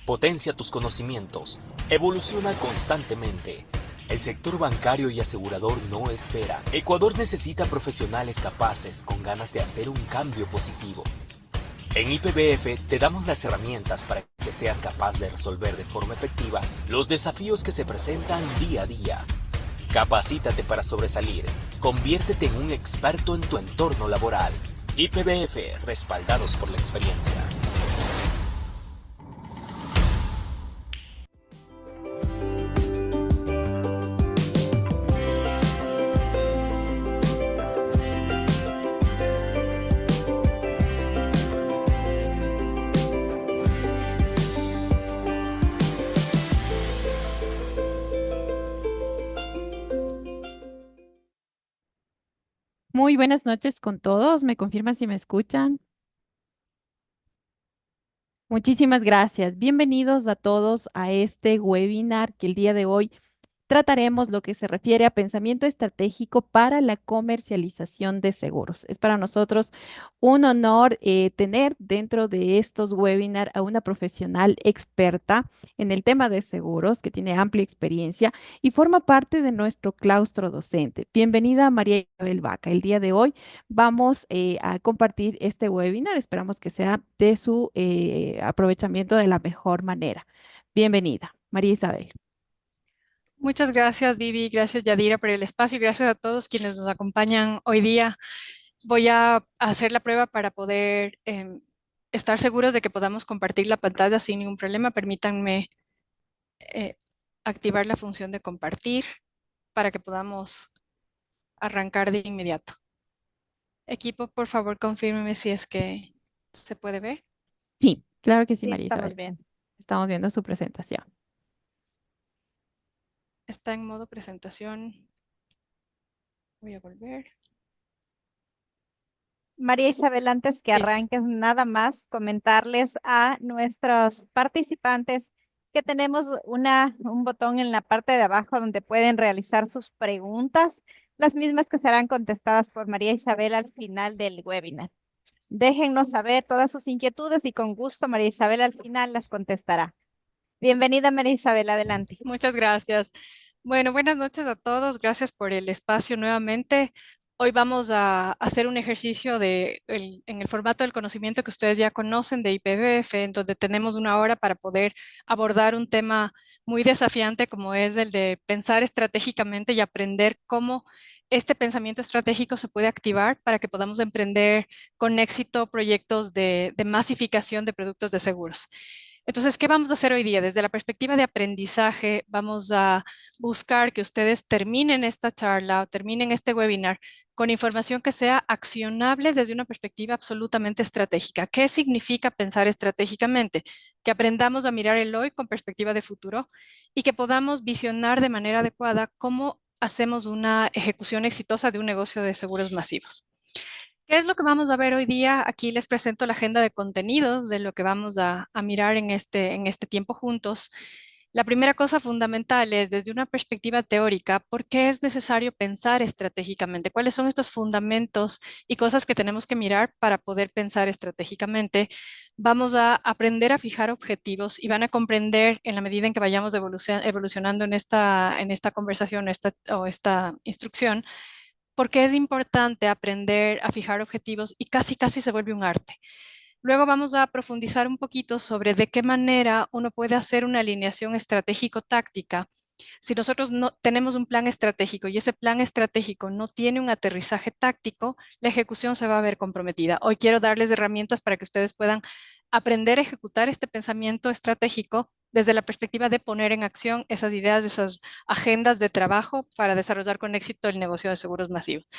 Potencia tus conocimientos. Evoluciona constantemente. El sector bancario y asegurador no espera. Ecuador necesita profesionales capaces con ganas de hacer un cambio positivo. En IPBF te damos las herramientas para que seas capaz de resolver de forma efectiva los desafíos que se presentan día a día. Capacítate para sobresalir. Conviértete en un experto en tu entorno laboral. IPBF, respaldados por la experiencia. Muy buenas noches con todos. ¿Me confirman si me escuchan? Muchísimas gracias. Bienvenidos a todos a este webinar que el día de hoy trataremos lo que se refiere a pensamiento estratégico para la comercialización de seguros. Es para nosotros un honor tener dentro de estos webinars a una profesional experta en el tema de seguros que tiene amplia experiencia y forma parte de nuestro claustro docente. Bienvenida María Isabel Vaca. El día de hoy vamos a compartir este webinar. Esperamos que sea de su aprovechamiento de la mejor manera. Bienvenida, María Isabel. Muchas gracias, Vivi. Gracias, Yadira, por el espacio y gracias a todos quienes nos acompañan hoy día. Voy a hacer la prueba para poder estar seguros de que podamos compartir la pantalla sin ningún problema. Permítanme eh, activar la función de compartir para que podamos arrancar de inmediato. Equipo, por favor, confírmeme si es que se puede ver. Sí, claro que sí, Sí, María estamos Isabel. bien. Estamos viendo su presentación. Está en modo presentación. Voy a volver. María Isabel, antes que Listo. arranques, nada más comentarles a nuestros participantes que tenemos un botón en la parte de abajo donde pueden realizar sus preguntas, las mismas que serán contestadas por María Isabel al final del webinar. Déjennos saber todas sus inquietudes y con gusto María Isabel al final las contestará. Bienvenida María Isabel, adelante. Muchas gracias. Bueno, buenas noches a todos. Gracias por el espacio nuevamente. Hoy vamos a hacer un ejercicio en el formato del conocimiento que ustedes ya conocen de IPBF, en donde tenemos una hora para poder abordar un tema muy desafiante como es el de pensar estratégicamente y aprender cómo este pensamiento estratégico se puede activar para que podamos emprender con éxito proyectos de masificación de productos de seguros. Entonces, ¿qué vamos a hacer hoy día? Desde la perspectiva de aprendizaje, vamos a buscar que ustedes terminen esta charla, terminen este webinar con información que sea accionable desde una perspectiva absolutamente estratégica. ¿Qué significa pensar estratégicamente? Que aprendamos a mirar el hoy con perspectiva de futuro y que podamos visionar de manera adecuada cómo hacemos una ejecución exitosa de un negocio de seguros masivos. ¿Qué es lo que vamos a ver hoy día? Aquí les presento la agenda de contenidos de lo que vamos a mirar en este tiempo juntos. La primera cosa fundamental es, desde una perspectiva teórica, ¿por qué es necesario pensar estratégicamente? ¿Cuáles son estos fundamentos y cosas que tenemos que mirar para poder pensar estratégicamente? Vamos a aprender a fijar objetivos y van a comprender en la medida en que vayamos evolucionando en esta conversación o esta instrucción porque es importante aprender a fijar objetivos y casi se vuelve un arte. Luego vamos a profundizar un poquito sobre de qué manera uno puede hacer una alineación estratégico-táctica. Si nosotros no tenemos un plan estratégico y ese plan estratégico no tiene un aterrizaje táctico, la ejecución se va a ver comprometida. Hoy quiero darles herramientas para que ustedes puedan aprender a ejecutar este pensamiento estratégico desde la perspectiva de poner en acción esas ideas, esas agendas de trabajo para desarrollar con éxito el negocio de seguros masivos.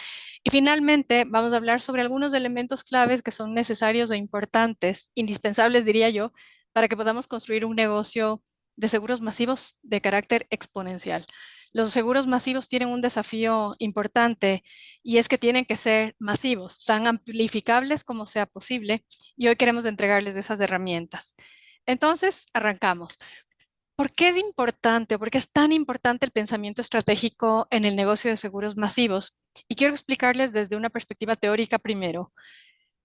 Y finalmente, vamos a hablar sobre algunos elementos claves que son necesarios e importantes, indispensables, diría yo, para que podamos construir un negocio de seguros masivos de carácter exponencial. Los seguros masivos tienen un desafío importante y es que tienen que ser masivos, tan amplificables como sea posible, y hoy queremos entregarles esas herramientas. Entonces, arrancamos. ¿Por qué es importante o por qué es tan importante el pensamiento estratégico en el negocio de seguros masivos? Y quiero explicarles desde una perspectiva teórica primero.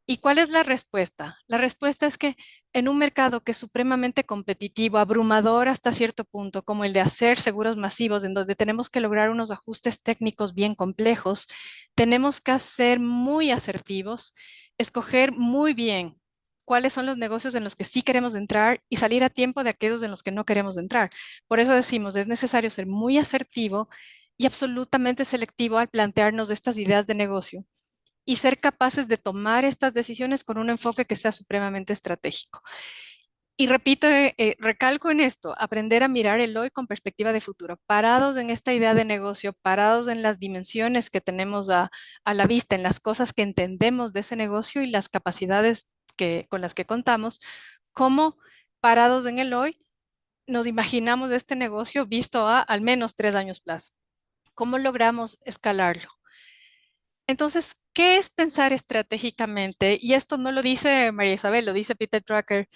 ¿Y cuál es la respuesta? La respuesta es que en un mercado que es supremamente competitivo, abrumador hasta cierto punto, como el de hacer seguros masivos, en donde tenemos que lograr unos ajustes técnicos bien complejos, tenemos que ser muy asertivos, escoger muy bien cuáles son los negocios en los que sí queremos entrar y salir a tiempo de aquellos en los que no queremos entrar. Por eso decimos, es necesario ser muy asertivo y absolutamente selectivo al plantearnos estas ideas de negocio y ser capaces de tomar estas decisiones con un enfoque que sea supremamente estratégico. Y repito, recalco en esto, aprender a mirar el hoy con perspectiva de futuro, parados en esta idea de negocio, parados en las dimensiones que tenemos a la vista, en las cosas que entendemos de ese negocio y las capacidades con las que contamos, como parados en el hoy, nos imaginamos este negocio visto a al menos 3 años plazo. ¿Cómo logramos escalarlo? Entonces, ¿qué es pensar estratégicamente? Y esto no lo dice María Isabel, lo dice Peter Drucker.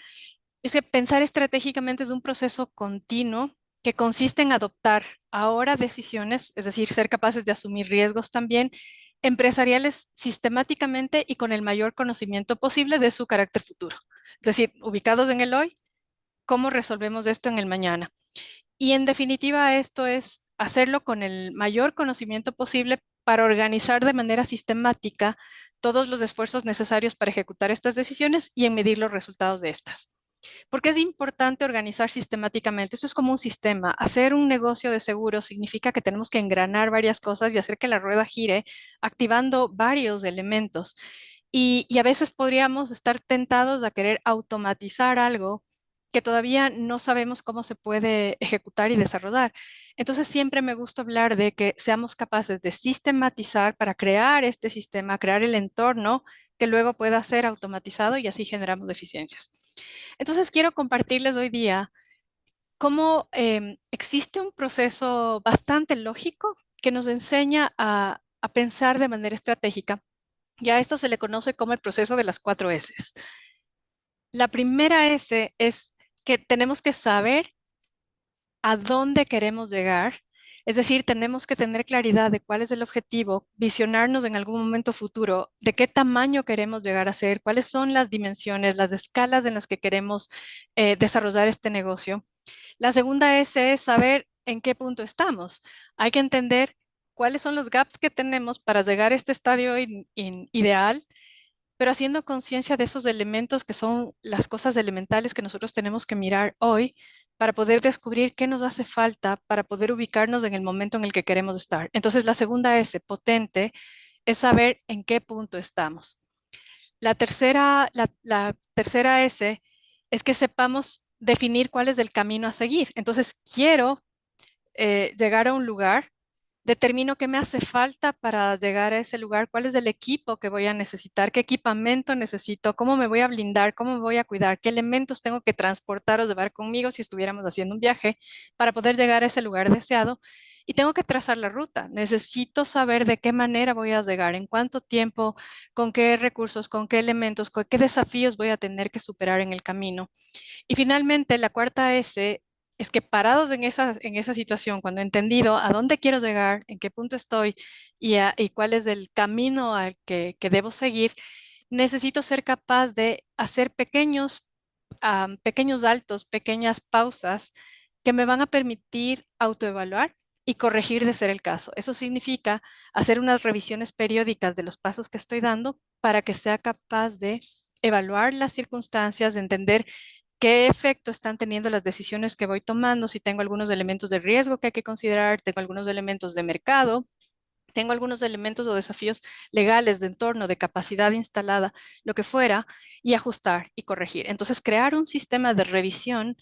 Es que pensar estratégicamente es un proceso continuo que consiste en adoptar ahora decisiones, es decir, ser capaces de asumir riesgos también empresariales sistemáticamente y con el mayor conocimiento posible de su carácter futuro. Es decir, ubicados en el hoy, ¿cómo resolvemos esto en el mañana? Y en definitiva, esto es hacerlo con el mayor conocimiento posible para organizar de manera sistemática todos los esfuerzos necesarios para ejecutar estas decisiones y en medir los resultados de estas. Porque es importante organizar sistemáticamente. Eso es como un sistema. Hacer un negocio de seguros significa que tenemos que engranar varias cosas y hacer que la rueda gire, activando varios elementos. Y a veces podríamos estar tentados a querer automatizar algo que todavía no sabemos cómo se puede ejecutar y desarrollar. Entonces siempre me gusta hablar de que seamos capaces de sistematizar para crear este sistema, crear el entorno que luego pueda ser automatizado y así generamos eficiencias. Entonces quiero compartirles hoy día cómo existe un proceso bastante lógico que nos enseña a pensar de manera estratégica. Y a esto se le conoce como el proceso de las 4 S. La primera S es que tenemos que saber a dónde queremos llegar. Es decir, tenemos que tener claridad de cuál es el objetivo, visionarnos en algún momento futuro, de qué tamaño queremos llegar a ser, cuáles son las dimensiones, las escalas en las que queremos desarrollar este negocio. La segunda S es saber en qué punto estamos. Hay que entender cuáles son los gaps que tenemos para llegar a este estadio ideal, pero haciendo conciencia de esos elementos que son las cosas elementales que nosotros tenemos que mirar hoy para poder descubrir qué nos hace falta para poder ubicarnos en el momento en el que queremos estar. Entonces, la segunda S, potente, es saber en qué punto estamos. La tercera S es que sepamos definir cuál es el camino a seguir. Entonces, quiero llegar a un lugar, determino qué me hace falta para llegar a ese lugar, cuál es el equipo que voy a necesitar, qué equipamiento necesito, cómo me voy a blindar, cómo me voy a cuidar, qué elementos tengo que transportar o llevar conmigo si estuviéramos haciendo un viaje para poder llegar a ese lugar deseado. Y tengo que trazar la ruta. Necesito saber de qué manera voy a llegar, en cuánto tiempo, con qué recursos, con qué elementos, con qué desafíos voy a tener que superar en el camino. Y finalmente, la cuarta S es que parados en esa situación, cuando he entendido a dónde quiero llegar, en qué punto estoy y cuál es el camino al que debo seguir, necesito ser capaz de hacer pequeños altos, pequeñas pausas que me van a permitir autoevaluar y corregir de ser el caso. Eso significa hacer unas revisiones periódicas de los pasos que estoy dando para que sea capaz de evaluar las circunstancias, de entender qué efecto están teniendo las decisiones que voy tomando, si tengo algunos elementos de riesgo que hay que considerar, tengo algunos elementos de mercado, tengo algunos elementos o desafíos legales de entorno, de capacidad instalada, lo que fuera, y ajustar y corregir. Entonces, crear un sistema de revisión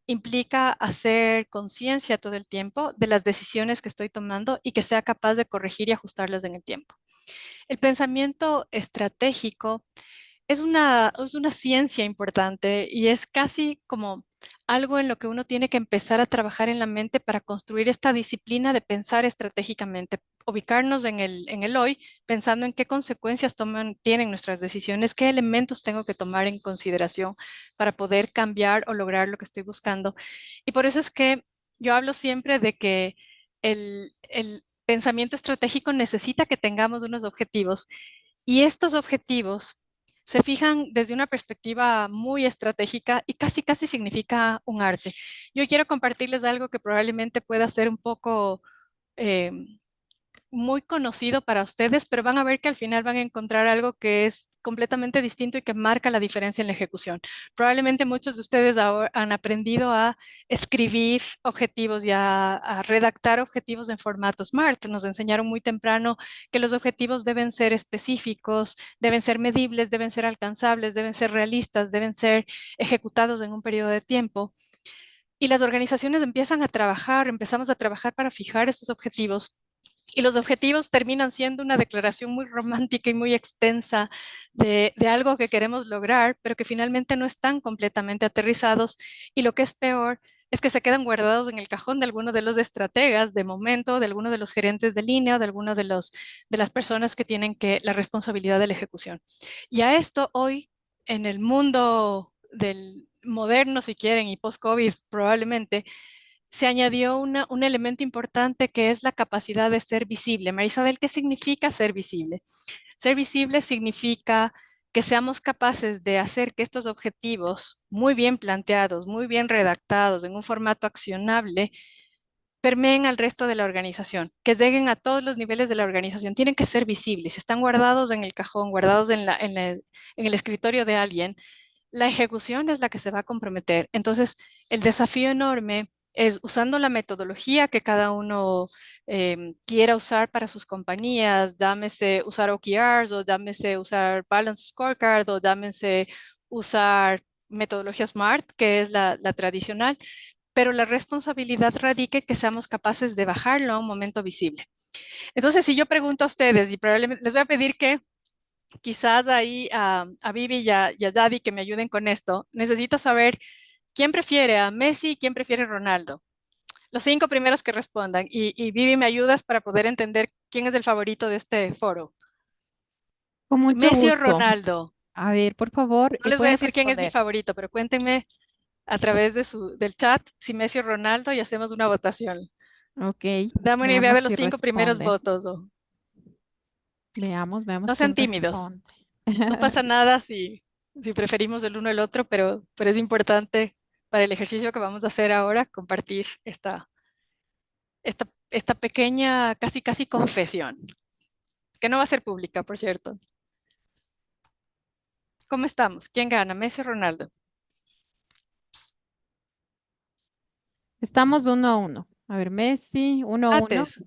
implica hacer conciencia todo el tiempo de las decisiones que estoy tomando y que sea capaz de corregir y ajustarlas en el tiempo. El pensamiento estratégico es una ciencia importante y es casi como algo en lo que uno tiene que empezar a trabajar en la mente para construir esta disciplina de pensar estratégicamente, ubicarnos en el hoy, pensando en qué consecuencias tienen nuestras decisiones, qué elementos tengo que tomar en consideración para poder cambiar o lograr lo que estoy buscando. Y por eso es que yo hablo siempre de que el pensamiento estratégico necesita que tengamos unos objetivos y estos objetivos se fijan desde una perspectiva muy estratégica y casi, casi significa un arte. Yo quiero compartirles algo que probablemente pueda ser un poco eh, muy conocido para ustedes, pero van a ver que al final van a encontrar algo que es completamente distinto y que marca la diferencia en la ejecución. Probablemente muchos de ustedes ahora han aprendido a escribir objetivos y a redactar objetivos en formato SMART. Nos enseñaron muy temprano que los objetivos deben ser específicos, deben ser medibles, deben ser alcanzables, deben ser realistas, deben ser ejecutados en un periodo de tiempo. Y las organizaciones empezamos a trabajar para fijar esos objetivos. Y los objetivos terminan siendo una declaración muy romántica y muy extensa de algo que queremos lograr, pero que finalmente no están completamente aterrizados. Y lo que es peor es que se quedan guardados en el cajón de algunos de los estrategas de momento, de algunos de los gerentes de línea, de algunos de las personas que tienen la responsabilidad de la ejecución. Y a esto hoy, en el mundo del moderno, si quieren, y post-COVID probablemente, se añadió un elemento importante que es la capacidad de ser visible. Marisabel, ¿qué significa ser visible? Ser visible significa que seamos capaces de hacer que estos objetivos muy bien planteados, muy bien redactados, en un formato accionable, permeen al resto de la organización, que lleguen a todos los niveles de la organización. Tienen que ser visibles. Si están guardados en el cajón, guardados en el escritorio de alguien, la ejecución es la que se va a comprometer. Entonces, el desafío enorme es usando la metodología que cada uno quiera usar para sus compañías, llámese usar OKRs o llámese usar Balance Scorecard o llámese usar metodología SMART, que es la tradicional, pero la responsabilidad radica en que seamos capaces de bajarlo a un momento visible. Entonces, si yo pregunto a ustedes, y probablemente les voy a pedir que quizás ahí a Vivi y a Daddy que me ayuden con esto. Necesito saber quién prefiere a Messi y quién prefiere a Ronaldo. Los 5 primeros que respondan. Y Vivi, ¿me ayudas para poder entender quién es el favorito de este foro? Con mucho ¿Messi o gusto. Ronaldo? A ver, por favor, No les voy a pueden decir quién es mi responder. favorito, pero cuéntenme a través del chat si Messi o Ronaldo y hacemos una votación. Ok, Dame una idea veamos de los si 5 primeros responden. votos. Veamos No sean quién tímidos. responde. No pasa nada si preferimos el uno el otro, pero es importante para el ejercicio que vamos a hacer ahora compartir esta pequeña, casi casi confesión, que no va a ser pública, por cierto. ¿Cómo estamos? ¿Quién gana? ¿Messi o Ronaldo? Estamos 1-1. A ver, Messi, 1-1. Antes,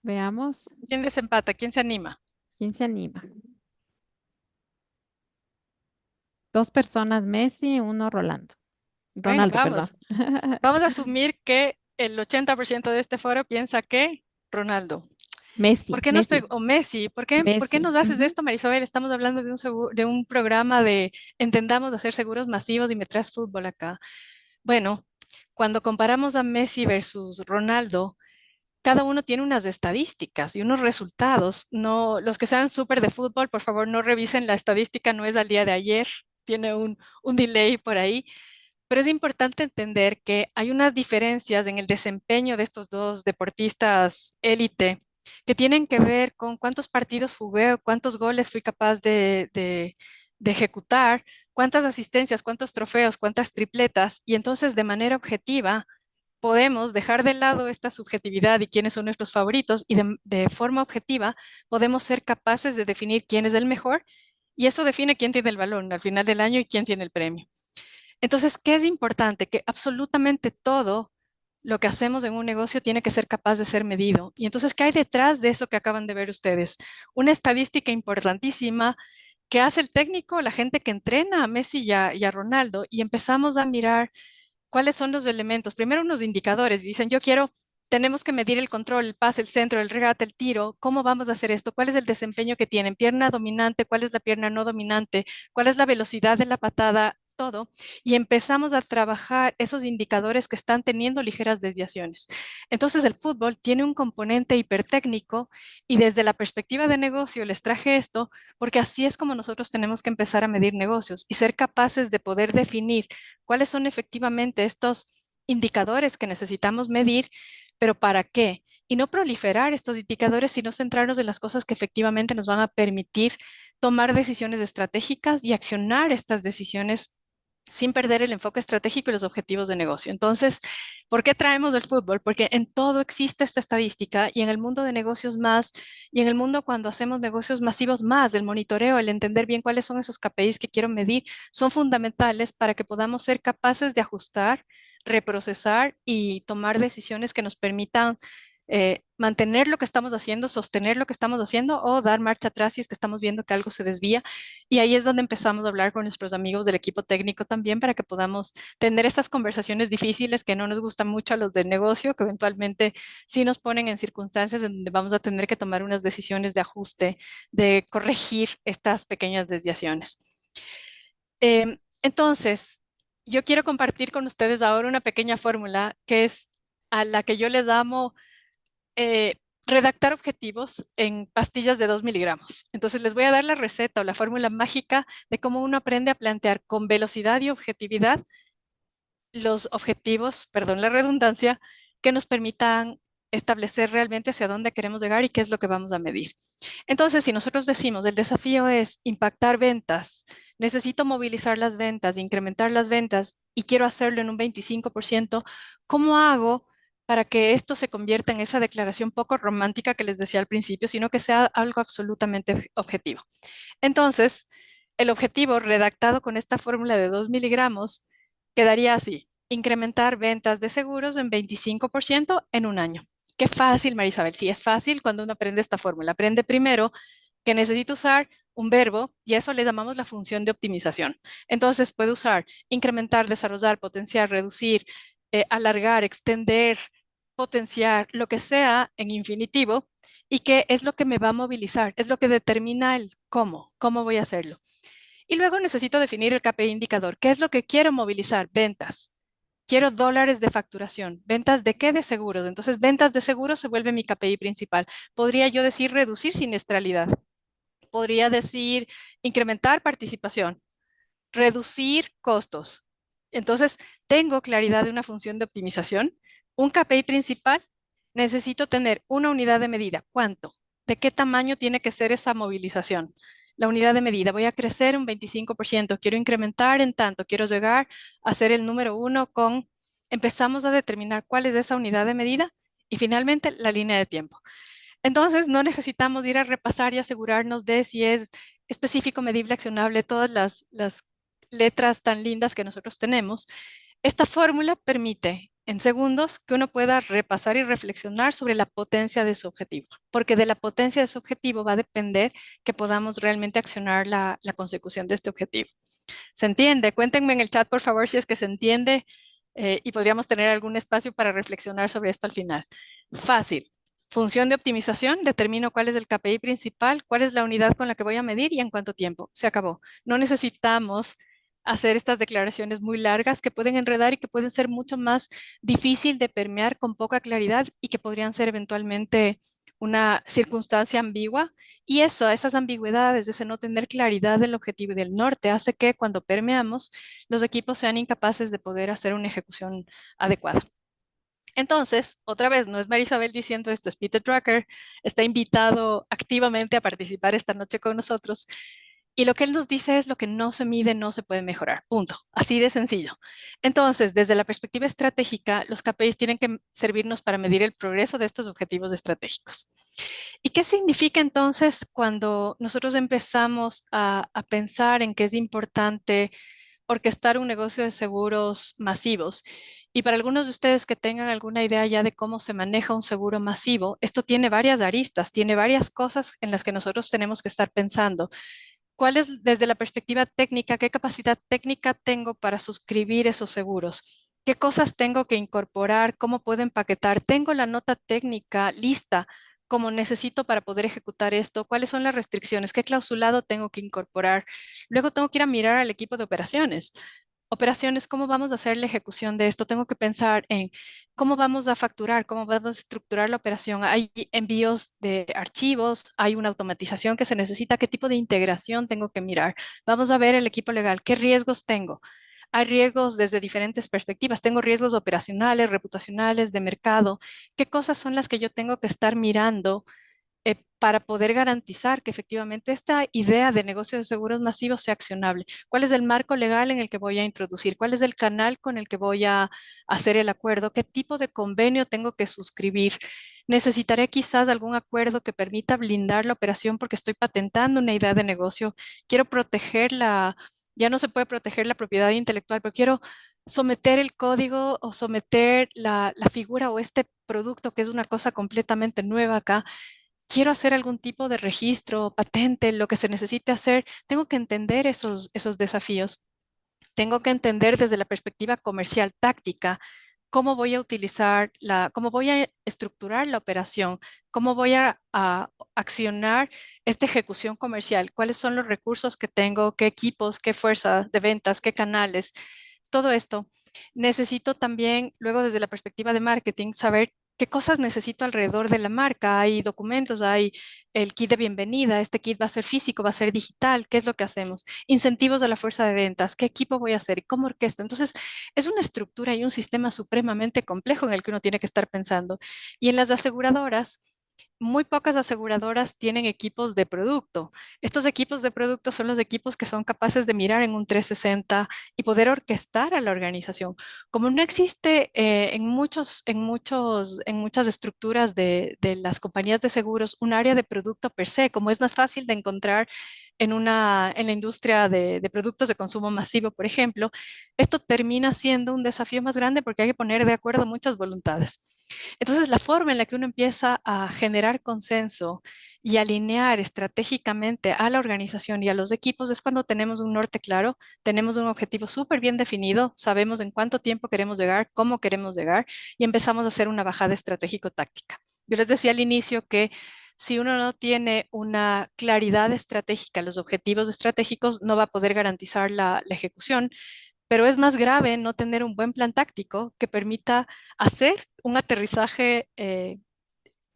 Veamos ¿quién desempata? ¿Quién se anima? quién se anima. 2 personas, Messi, 1 Rolando. Bueno, Ronaldo, perdón. vamos. Vamos a asumir que el 80% de este foro piensa que Ronaldo. Messi, Messi, O Messi, ¿por qué Messi. nos haces Ujú. esto, Marisabel? Estamos hablando de un programa de entendamos hacer seguros masivos y me traes fútbol acá. Bueno, cuando comparamos a Messi versus Ronaldo, cada uno tiene unas estadísticas y unos resultados. No, los que sean súper de fútbol, por favor, no revisen la estadística, no es al día de ayer, tiene un delay por ahí. Pero es importante entender que hay unas diferencias en el desempeño de estos dos deportistas élite que tienen que ver con cuántos partidos jugué, cuántos goles fui capaz de ejecutar, cuántas asistencias, cuántos trofeos, cuántas tripletas. Y entonces, de manera objetiva, podemos dejar de lado esta subjetividad y quiénes son nuestros favoritos y de forma objetiva podemos ser capaces de definir quién es el mejor y eso define quién tiene el balón al final del año y quién tiene el premio. Entonces, ¿qué es importante? Que absolutamente todo lo que hacemos en un negocio tiene que ser capaz de ser medido. Y entonces, ¿qué hay detrás de eso que acaban de ver ustedes? Una estadística importantísima que hace el técnico, la gente que entrena a Messi y a Ronaldo, y empezamos a mirar cuáles son los elementos. Primero, unos indicadores. Dicen, tenemos que medir el control, el pase, el centro, el regate, el tiro. ¿Cómo vamos a hacer esto? ¿Cuál es el desempeño que tienen? Pierna dominante, ¿cuál es la pierna no dominante? ¿Cuál es la velocidad de la patada? Todo. Y empezamos a trabajar esos indicadores que están teniendo ligeras desviaciones. Entonces, el fútbol tiene un componente hipertécnico y desde la perspectiva de negocio les traje esto porque así es como nosotros tenemos que empezar a medir negocios y ser capaces de poder definir cuáles son efectivamente estos indicadores que necesitamos medir, pero ¿para qué? Y no proliferar estos indicadores, sino centrarnos en las cosas que efectivamente nos van a permitir tomar decisiones estratégicas y accionar estas decisiones sin perder el enfoque estratégico y los objetivos de negocio. Entonces, ¿por qué traemos el fútbol? Porque en todo existe esta estadística y en el mundo de negocios más, y en el mundo cuando hacemos negocios masivos más, el monitoreo, el entender bien cuáles son esos KPIs que quiero medir, son fundamentales para que podamos ser capaces de ajustar, reprocesar y tomar decisiones que nos permitan mantener lo que estamos haciendo, sostener lo que estamos haciendo o dar marcha atrás si es que estamos viendo que algo se desvía. Y ahí es donde empezamos a hablar con nuestros amigos del equipo técnico también para que podamos tener estas conversaciones difíciles que no nos gustan mucho a los del negocio, que eventualmente sí nos ponen en circunstancias en donde vamos a tener que tomar unas decisiones de ajuste, de corregir estas pequeñas desviaciones. Entonces, yo quiero compartir con ustedes ahora una pequeña fórmula que es a la que yo les llamo redactar objetivos en pastillas de 2 miligramos. Entonces les voy a dar la receta o la fórmula mágica de cómo uno aprende a plantear con velocidad y objetividad los objetivos, perdón la redundancia, que nos permitan establecer realmente hacia dónde queremos llegar y qué es lo que vamos a medir. Entonces, si nosotros decimos el desafío es impactar ventas, necesito movilizar las ventas, incrementar las ventas y quiero hacerlo en un 25%, ¿cómo hago para que esto se convierta en esa declaración poco romántica que les decía al principio, sino que sea algo absolutamente objetivo? Entonces, el objetivo redactado con esta fórmula de 2 miligramos quedaría así: incrementar ventas de seguros en 25% en un año. Qué fácil, Marisabel. Sí, es fácil cuando uno aprende esta fórmula. Aprende primero que necesita usar un verbo y a eso le llamamos la función de optimización. Entonces puede usar incrementar, desarrollar, potenciar, reducir, alargar, extender, potenciar, lo que sea en infinitivo y que es lo que me va a movilizar, es lo que determina el cómo voy a hacerlo. Y luego necesito definir el KPI indicador. ¿Qué es lo que quiero movilizar? Ventas. Quiero dólares de facturación. ¿Ventas de qué? De seguros. Entonces, ventas de seguros se vuelve mi KPI principal. Podría yo decir reducir siniestralidad. Podría decir incrementar participación, reducir costos. Entonces, tengo claridad de una función de optimización. Un KPI principal, necesito tener una unidad de medida. ¿Cuánto? ¿De qué tamaño tiene que ser esa movilización? La unidad de medida, voy a crecer un 25%, quiero incrementar en tanto, quiero llegar a ser el número 1 con, empezamos a determinar cuál es esa unidad de medida y finalmente la línea de tiempo. Entonces, no necesitamos ir a repasar y asegurarnos de si es específico, medible, accionable, todas las letras tan lindas que nosotros tenemos. Esta fórmula permite en segundos que uno pueda repasar y reflexionar sobre la potencia de su objetivo, porque de la potencia de su objetivo va a depender que podamos realmente accionar la consecución de este objetivo. ¿Se entiende? Cuéntenme en el chat, por favor, si es que se entiende y podríamos tener algún espacio para reflexionar sobre esto al final. Fácil. Función de optimización, determino cuál es el KPI principal, cuál es la unidad con la que voy a medir y en cuánto tiempo. Se acabó. No necesitamos hacer estas declaraciones muy largas que pueden enredar y que pueden ser mucho más difícil de permear con poca claridad y que podrían ser eventualmente una circunstancia ambigua. Y eso, esas ambigüedades, ese no tener claridad del objetivo y del norte, hace que cuando permeamos, los equipos sean incapaces de poder hacer una ejecución adecuada. Entonces, otra vez, no es Marisabel diciendo esto, es Peter Drucker, está invitado activamente a participar esta noche con nosotros. Y lo que él nos dice es lo que no se mide no se puede mejorar, punto. Así de sencillo. Entonces, desde la perspectiva estratégica, los KPIs tienen que servirnos para medir el progreso de estos objetivos estratégicos. ¿Y qué significa entonces cuando nosotros empezamos a pensar en que es importante orquestar un negocio de seguros masivos? Y para algunos de ustedes que tengan alguna idea ya de cómo se maneja un seguro masivo, esto tiene varias aristas, tiene varias cosas en las que nosotros tenemos que estar pensando. ¿Cuál es, desde la perspectiva técnica, qué capacidad técnica tengo para suscribir esos seguros? ¿Qué cosas tengo que incorporar? ¿Cómo puedo empaquetar? ¿Tengo la nota técnica lista como necesito para poder ejecutar esto? ¿Cuáles son las restricciones? ¿Qué clausulado tengo que incorporar? Luego tengo que ir a mirar al equipo de operaciones. Operaciones, ¿cómo vamos a hacer la ejecución de esto? Tengo que pensar en cómo vamos a facturar, cómo vamos a estructurar la operación. Hay envíos de archivos, hay una automatización que se necesita, qué tipo de integración tengo que mirar. Vamos a ver el equipo legal, qué riesgos tengo. Hay riesgos desde diferentes perspectivas. Tengo riesgos operacionales, reputacionales, de mercado. ¿Qué cosas son las que yo tengo que estar mirando para poder garantizar que efectivamente esta idea de negocio de seguros masivos sea accionable. ¿Cuál es el marco legal en el que voy a introducir? ¿Cuál es el canal con el que voy a hacer el acuerdo? ¿Qué tipo de convenio tengo que suscribir? Necesitaré quizás algún acuerdo que permita blindar la operación porque estoy patentando una idea de negocio. Quiero protegerla, ya no se puede proteger la propiedad intelectual, pero quiero someter el código o someter la figura o este producto que es una cosa completamente nueva acá. Quiero hacer algún tipo de registro, patente, lo que se necesite hacer. Tengo que entender esos desafíos. Tengo que entender desde la perspectiva comercial, táctica, cómo voy a utilizar cómo voy a estructurar la operación, cómo voy a accionar esta ejecución comercial, cuáles son los recursos que tengo, qué equipos, qué fuerza de ventas, qué canales, todo esto. Necesito también, luego desde la perspectiva de marketing, saber qué cosas necesito alrededor de la marca. Hay documentos, hay el kit de bienvenida, este kit va a ser físico, va a ser digital, ¿qué es lo que hacemos? Incentivos a la fuerza de ventas, ¿qué equipo voy a hacer y cómo orquesto? Entonces, es una estructura y un sistema supremamente complejo en el que uno tiene que estar pensando. Y en las aseguradoras, muy pocas aseguradoras tienen equipos de producto. Estos equipos de producto son los equipos que son capaces de mirar en un 360 y poder orquestar a la organización. Como no existe en muchas estructuras de las compañías de seguros un área de producto per se, como es más fácil de encontrar en la industria de productos de consumo masivo, por ejemplo, esto termina siendo un desafío más grande porque hay que poner de acuerdo muchas voluntades. Entonces, la forma en la que uno empieza a generar consenso y alinear estratégicamente a la organización y a los equipos es cuando tenemos un norte claro, tenemos un objetivo súper bien definido, sabemos en cuánto tiempo queremos llegar, cómo queremos llegar y empezamos a hacer una bajada estratégico-táctica. Yo les decía al inicio que si uno no tiene una claridad estratégica, los objetivos estratégicos, no va a poder garantizar la ejecución, pero es más grave no tener un buen plan táctico que permita hacer un aterrizaje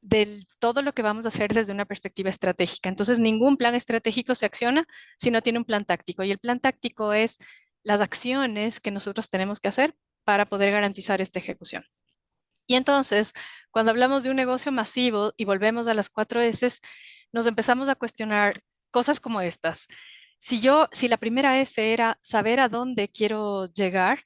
de todo lo que vamos a hacer desde una perspectiva estratégica. Entonces, ningún plan estratégico se acciona si no tiene un plan táctico. Y el plan táctico es las acciones que nosotros tenemos que hacer para poder garantizar esta ejecución. Y entonces, cuando hablamos de un negocio masivo y volvemos a las 4 S, nos empezamos a cuestionar cosas como estas. Si la primera S era saber a dónde quiero llegar,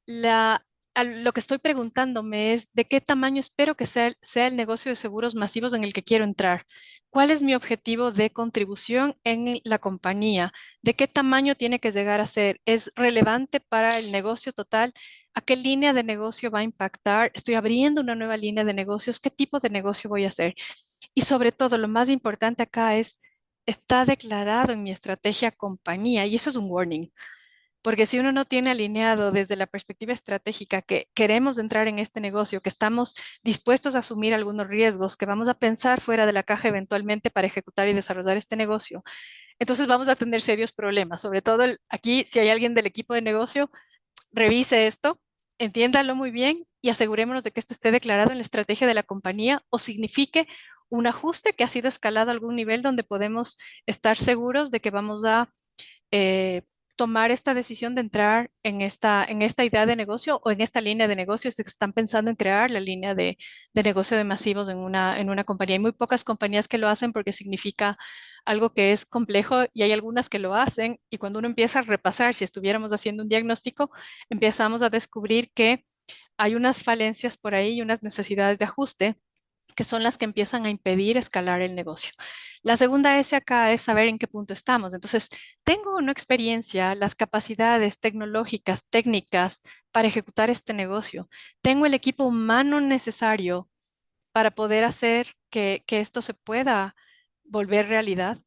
lo que estoy preguntándome es de qué tamaño espero que sea el negocio de seguros masivos en el que quiero entrar. ¿Cuál es mi objetivo de contribución en la compañía? ¿De qué tamaño tiene que llegar a ser? ¿Es relevante para el negocio total? ¿A qué línea de negocio va a impactar? ¿Estoy abriendo una nueva línea de negocios? ¿Qué tipo de negocio voy a hacer? Y sobre todo, lo más importante acá es, está declarado en mi estrategia compañía y eso es un warning. Porque si uno no tiene alineado desde la perspectiva estratégica que queremos entrar en este negocio, que estamos dispuestos a asumir algunos riesgos, que vamos a pensar fuera de la caja eventualmente para ejecutar y desarrollar este negocio, entonces vamos a tener serios problemas. Sobre todo aquí, si hay alguien del equipo de negocio, revise esto, entiéndalo muy bien y asegurémonos de que esto esté declarado en la estrategia de la compañía o signifique un ajuste que ha sido escalado a algún nivel donde podemos estar seguros de que vamos a eh, tomar esta decisión de entrar en esta idea de negocio o en esta línea de negocios que están pensando en crear la línea de negocio de masivos en una compañía. Hay muy pocas compañías que lo hacen porque significa algo que es complejo y hay algunas que lo hacen y cuando uno empieza a repasar, si estuviéramos haciendo un diagnóstico, empezamos a descubrir que hay unas falencias por ahí y unas necesidades de ajuste que son las que empiezan a impedir escalar el negocio. La segunda S acá es saber en qué punto estamos. Entonces, ¿tengo o no experiencia, las capacidades tecnológicas, técnicas para ejecutar este negocio? ¿Tengo el equipo humano necesario para poder hacer que esto se pueda volver realidad?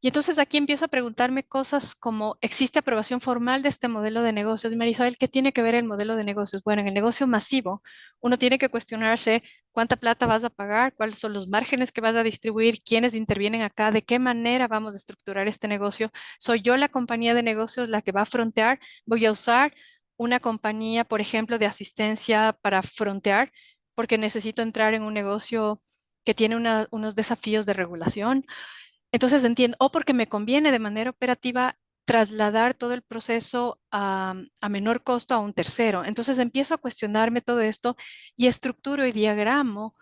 Y entonces aquí empiezo a preguntarme cosas como, ¿existe aprobación formal de este modelo de negocios? Y Marisabel, ¿qué tiene que ver el modelo de negocios? Bueno, en el negocio masivo, uno tiene que cuestionarse cuánta plata vas a pagar, cuáles son los márgenes que vas a distribuir, quiénes intervienen acá, de qué manera vamos a estructurar este negocio. ¿Soy yo la compañía de negocios la que va a frontear? ¿Voy a usar una compañía, por ejemplo, de asistencia para frontear? Porque necesito entrar en un negocio que tiene unos desafíos de regulación. Entonces entiendo, o porque me conviene de manera operativa trasladar todo el proceso a menor costo a un tercero. Entonces empiezo a cuestionarme todo esto y estructuro y diagramo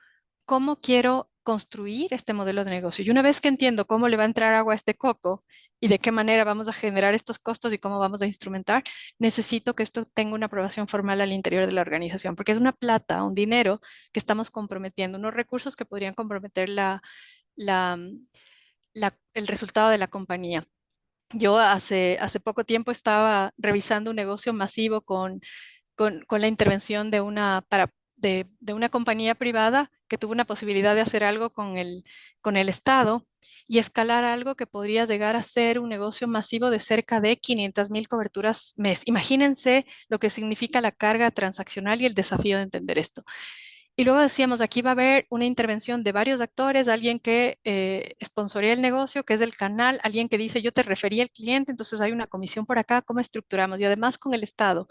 cómo quiero construir este modelo de negocio. Y una vez que entiendo cómo le va a entrar agua a este coco y de qué manera vamos a generar estos costos y cómo vamos a instrumentar, necesito que esto tenga una aprobación formal al interior de la organización, porque es una plata, un dinero que estamos comprometiendo, unos recursos que podrían comprometer la, el resultado de la compañía. Yo hace poco tiempo estaba revisando un negocio masivo con la intervención de de una compañía privada que tuvo una posibilidad de hacer algo con el Estado y escalar algo que podría llegar a ser un negocio masivo de cerca de 500,000 coberturas mes. Imagínense lo que significa la carga transaccional y el desafío de entender esto. Y luego decíamos, aquí va a haber una intervención de varios actores, alguien que sponsorea el negocio, que es el canal, alguien que dice, yo te referí al cliente, entonces hay una comisión por acá, ¿cómo estructuramos? Y además con el Estado,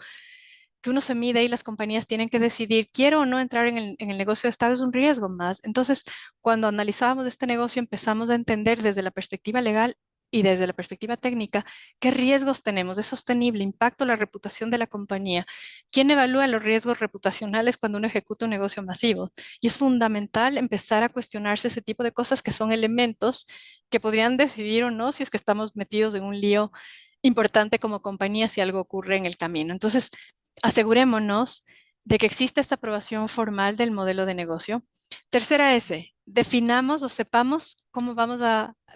que uno se mide y las compañías tienen que decidir, quiero o no entrar en el negocio de Estado, es un riesgo más. Entonces, cuando analizábamos este negocio, empezamos a entender desde la perspectiva legal y desde la perspectiva técnica, qué riesgos tenemos, es sostenible, impacto la reputación de la compañía. ¿Quién evalúa los riesgos reputacionales cuando uno ejecuta un negocio masivo? Y es fundamental empezar a cuestionarse ese tipo de cosas que son elementos que podrían decidir o no si es que estamos metidos en un lío importante como compañía si algo ocurre en el camino. Entonces, asegurémonos de que existe esta aprobación formal del modelo de negocio. Tercera S, definamos o sepamos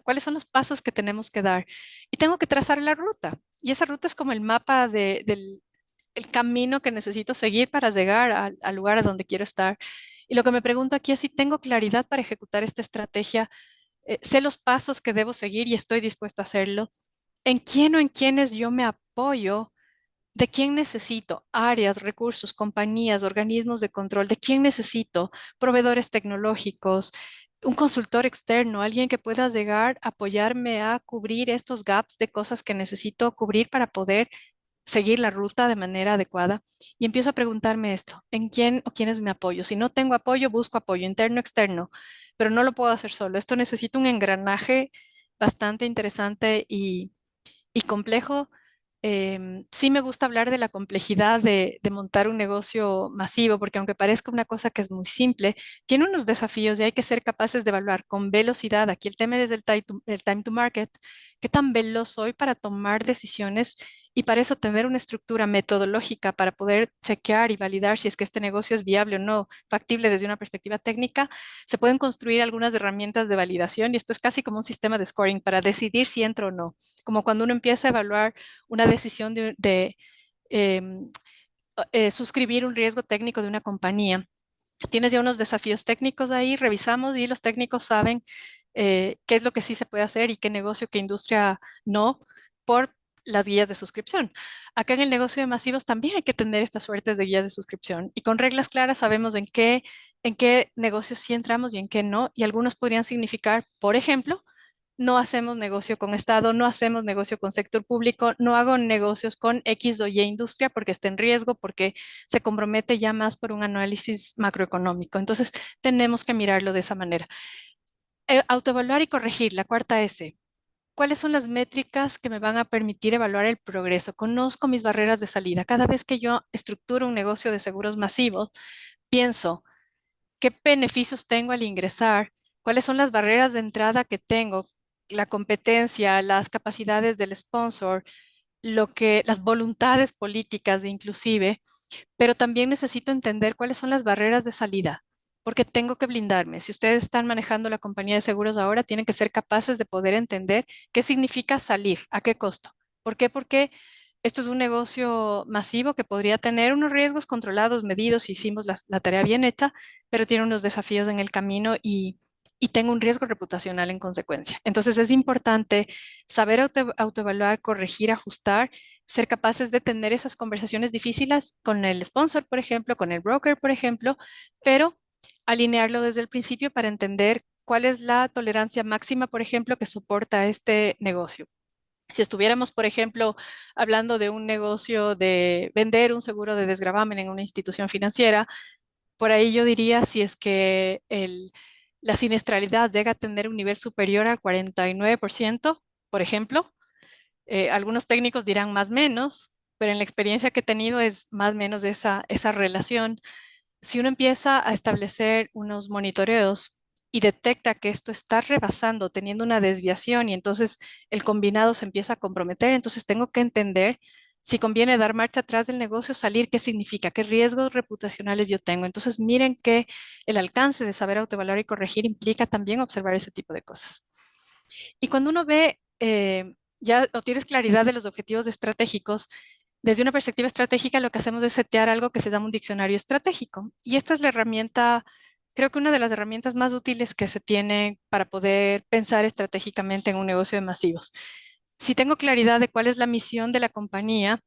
cuáles son los pasos que tenemos que dar. Y tengo que trazar la ruta. Y esa ruta es como el mapa del el camino que necesito seguir para llegar al lugar a donde quiero estar. Y lo que me pregunto aquí es si tengo claridad para ejecutar esta estrategia, sé los pasos que debo seguir y estoy dispuesto a hacerlo. ¿En quién o en quiénes yo me apoyo? ¿De quién necesito? Áreas, recursos, compañías, organismos de control. ¿De quién necesito? Proveedores tecnológicos, un consultor externo, alguien que pueda llegar a apoyarme a cubrir estos gaps de cosas que necesito cubrir para poder seguir la ruta de manera adecuada. Y empiezo a preguntarme esto, ¿en quién o quiénes me apoyo? Si no tengo apoyo, busco apoyo interno, externo, pero no lo puedo hacer solo. Esto necesita un engranaje bastante interesante y complejo. Sí me gusta hablar de la complejidad de montar un negocio masivo, porque aunque parezca una cosa que es muy simple, tiene unos desafíos y hay que ser capaces de evaluar con velocidad. Aquí el tema es el time to market, qué tan veloz soy para tomar decisiones y para eso tener una estructura metodológica para poder chequear y validar si es que este negocio es viable o no, factible desde una perspectiva técnica. Se pueden construir algunas herramientas de validación y esto es casi como un sistema de scoring para decidir si entro o no, como cuando uno empieza a evaluar una decisión de em, suscribir un riesgo técnico de una compañía. Tienes ya unos desafíos técnicos ahí, revisamos y los técnicos saben qué es lo que sí se puede hacer y qué negocio, qué industria no, por las guías de suscripción. Acá en el negocio de masivos también hay que tener estas suertes de guías de suscripción y con reglas claras sabemos en qué negocios sí entramos y en qué no, y algunos podrían significar, por ejemplo, no hacemos negocio con Estado, no hacemos negocio con sector público, no hago negocios con X o Y industria porque está en riesgo, porque se compromete ya más por un análisis macroeconómico. Entonces, tenemos que mirarlo de esa manera. Autoevaluar y corregir, la cuarta S. ¿Cuáles son las métricas que me van a permitir evaluar el progreso? Conozco mis barreras de salida. Cada vez que yo estructuro un negocio de seguros masivos, pienso, ¿qué beneficios tengo al ingresar? ¿Cuáles son las barreras de entrada que tengo? La competencia, las capacidades del sponsor, las voluntades políticas inclusive, pero también necesito entender cuáles son las barreras de salida, porque tengo que blindarme. Si ustedes están manejando la compañía de seguros ahora, tienen que ser capaces de poder entender qué significa salir, a qué costo. ¿Por qué? Porque esto es un negocio masivo que podría tener unos riesgos controlados, medidos, hicimos la tarea bien hecha, pero tiene unos desafíos en el camino y tengo un riesgo reputacional en consecuencia. Entonces es importante saber autoevaluar, corregir, ajustar, ser capaces de tener esas conversaciones difíciles con el sponsor, por ejemplo, con el broker, por ejemplo, pero alinearlo desde el principio para entender cuál es la tolerancia máxima, por ejemplo, que soporta este negocio. Si estuviéramos, por ejemplo, hablando de un negocio de vender un seguro de desgravamen en una institución financiera, por ahí yo diría si es que la siniestralidad llega a tener un nivel superior al 49%, por ejemplo, algunos técnicos dirán más o menos, pero en la experiencia que he tenido es más o menos esa relación. Si uno empieza a establecer unos monitoreos y detecta que esto está rebasando, teniendo una desviación y entonces el combinado se empieza a comprometer, entonces tengo que entender si conviene dar marcha atrás del negocio, salir, qué significa, qué riesgos reputacionales yo tengo. Entonces miren que el alcance de saber autoevaluar y corregir implica también observar ese tipo de cosas. Y cuando uno ve, ya o tienes claridad de los objetivos estratégicos, desde una perspectiva estratégica lo que hacemos es setear algo que se llama un diccionario estratégico. Y esta es la herramienta, creo que una de las herramientas más útiles que se tiene para poder pensar estratégicamente en un negocio de masivos. Si tengo claridad de cuál es la misión de la compañía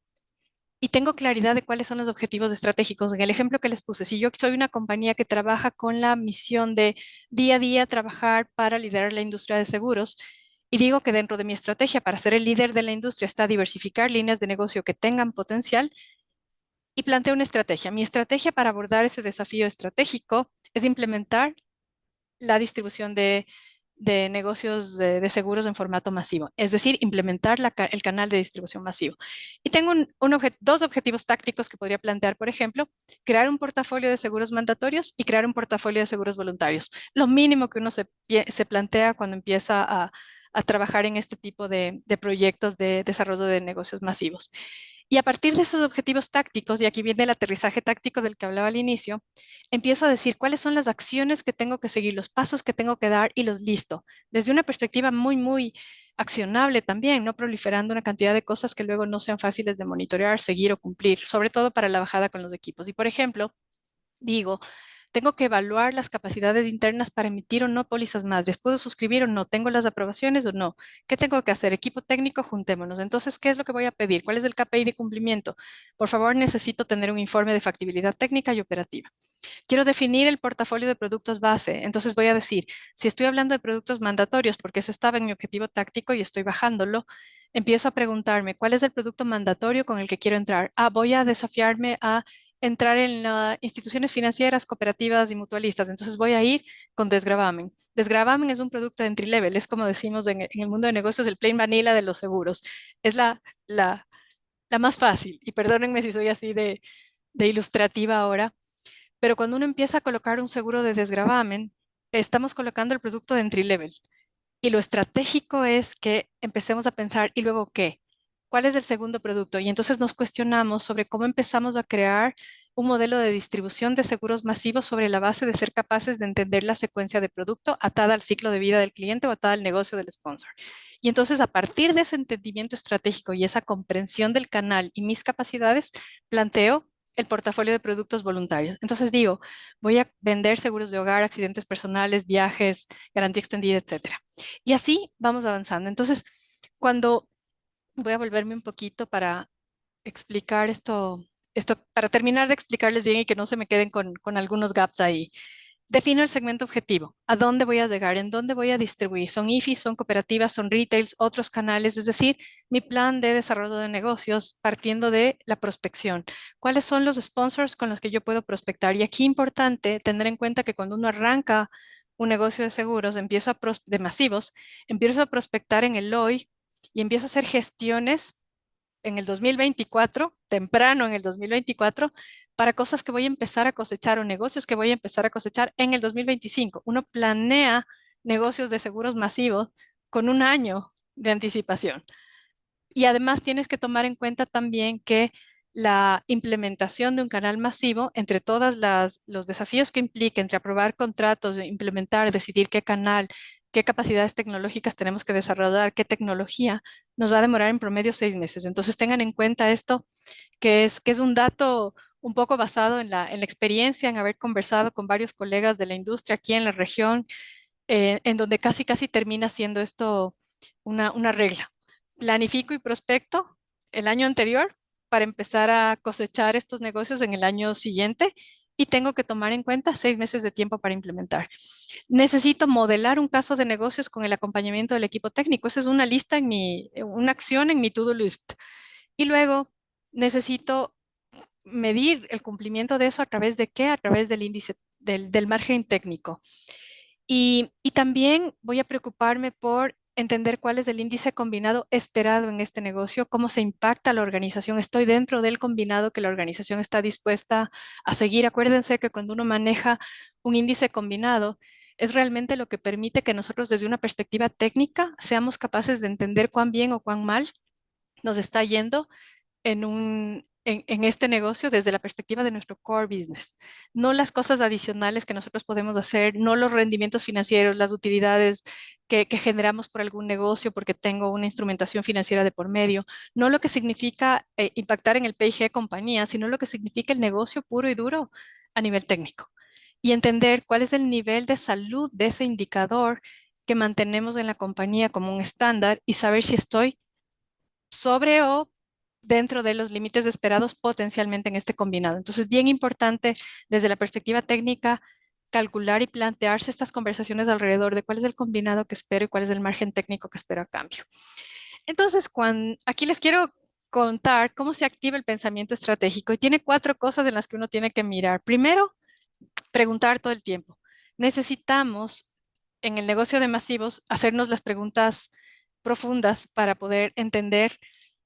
y tengo claridad de cuáles son los objetivos estratégicos, en el ejemplo que les puse, si yo soy una compañía que trabaja con la misión de día a día trabajar para liderar la industria de seguros, y digo que dentro de mi estrategia para ser el líder de la industria está diversificar líneas de negocio que tengan potencial, y planteo una estrategia. Mi estrategia para abordar ese desafío estratégico es implementar la distribución de negocios de seguros en formato masivo, es decir, implementar el canal de distribución masivo. Y tengo dos objetivos tácticos que podría plantear, por ejemplo, crear un portafolio de seguros mandatorios y crear un portafolio de seguros voluntarios. Lo mínimo que uno se plantea cuando empieza a trabajar en este tipo de proyectos de desarrollo de negocios masivos. Y a partir de esos objetivos tácticos, y aquí viene el aterrizaje táctico del que hablaba al inicio, empiezo a decir cuáles son las acciones que tengo que seguir, los pasos que tengo que dar y los listo, desde una perspectiva muy, muy accionable también, no proliferando una cantidad de cosas que luego no sean fáciles de monitorear, seguir o cumplir, sobre todo para la bajada con los equipos. Y por ejemplo, digo, tengo que evaluar las capacidades internas para emitir o no pólizas madres. ¿Puedo suscribir o no? ¿Tengo las aprobaciones o no? ¿Qué tengo que hacer? Equipo técnico, juntémonos. Entonces, ¿qué es lo que voy a pedir? ¿Cuál es el KPI de cumplimiento? Por favor, necesito tener un informe de factibilidad técnica y operativa. Quiero definir el portafolio de productos base. Entonces voy a decir, si estoy hablando de productos mandatorios, porque eso estaba en mi objetivo táctico y estoy bajándolo, empiezo a preguntarme, ¿cuál es el producto mandatorio con el que quiero entrar? Voy a desafiarme a entrar en instituciones financieras, cooperativas y mutualistas. Entonces voy a ir con desgravamen. Desgravamen es un producto de entry level, es como decimos en el mundo de negocios, el plain vanilla de los seguros. Es la más fácil. Y perdónenme si soy así de ilustrativa ahora, pero cuando uno empieza a colocar un seguro de desgravamen, estamos colocando el producto de entry level. Y lo estratégico es que empecemos a pensar, ¿y luego qué? ¿Cuál es el segundo producto? Y entonces nos cuestionamos sobre cómo empezamos a crear un modelo de distribución de seguros masivos sobre la base de ser capaces de entender la secuencia de producto atada al ciclo de vida del cliente o atada al negocio del sponsor. Y entonces a partir de ese entendimiento estratégico y esa comprensión del canal y mis capacidades, planteo el portafolio de productos voluntarios. Entonces digo, voy a vender seguros de hogar, accidentes personales, viajes, garantía extendida, etcétera. Y así vamos avanzando. Entonces, cuando voy a volverme un poquito para explicar esto para terminar de explicarles bien y que no se me queden con algunos gaps ahí. Defino el segmento objetivo. ¿A dónde voy a llegar? ¿En dónde voy a distribuir? ¿Son IFIs, son cooperativas, son retails, otros canales? Es decir, mi plan de desarrollo de negocios partiendo de la prospección. ¿Cuáles son los sponsors con los que yo puedo prospectar? Y aquí importante tener en cuenta que cuando uno arranca un negocio de seguros, de masivos, empiezo a prospectar en el hoy y empiezo a hacer gestiones en el 2024, temprano en el 2024, para cosas que voy a empezar a cosechar o negocios que voy a empezar a cosechar en el 2025. Uno planea negocios de seguros masivos con un año de anticipación. Y además tienes que tomar en cuenta también que la implementación de un canal masivo, entre todos los desafíos que implica, entre aprobar contratos, implementar, decidir qué canal, qué capacidades tecnológicas tenemos que desarrollar, qué tecnología, nos va a demorar en promedio 6 meses. Entonces tengan en cuenta esto, que es un dato un poco basado en la experiencia, en haber conversado con varios colegas de la industria aquí en la región, en donde casi, casi termina siendo esto una regla. Planifico y prospecto el año anterior para empezar a cosechar estos negocios en el año siguiente y tengo que tomar en cuenta 6 meses de tiempo para implementar. Necesito modelar un caso de negocios con el acompañamiento del equipo técnico. Esa es una lista una acción en mi to-do list. Y luego necesito medir el cumplimiento de eso a través de qué? A través del índice del margen técnico. Y también voy a preocuparme por entender cuál es el índice combinado esperado en este negocio, cómo se impacta la organización. Estoy dentro del combinado que la organización está dispuesta a seguir. Acuérdense que cuando uno maneja un índice combinado, es realmente lo que permite que nosotros desde una perspectiva técnica seamos capaces de entender cuán bien o cuán mal nos está yendo en este negocio desde la perspectiva de nuestro core business, no las cosas adicionales que nosotros podemos hacer, no los rendimientos financieros, las utilidades que generamos por algún negocio porque tengo una instrumentación financiera de por medio, no lo que significa impactar en el PIG compañía, sino lo que significa el negocio puro y duro a nivel técnico y entender cuál es el nivel de salud de ese indicador que mantenemos en la compañía como un estándar y saber si estoy sobre o dentro de los límites esperados potencialmente en este combinado. Entonces, bien importante desde la perspectiva técnica calcular y plantearse estas conversaciones alrededor de cuál es el combinado que espero y cuál es el margen técnico que espero a cambio. Entonces, aquí les quiero contar cómo se activa el pensamiento estratégico y tiene 4 cosas en las que uno tiene que mirar. Primero, preguntar todo el tiempo. Necesitamos en el negocio de masivos hacernos las preguntas profundas para poder entender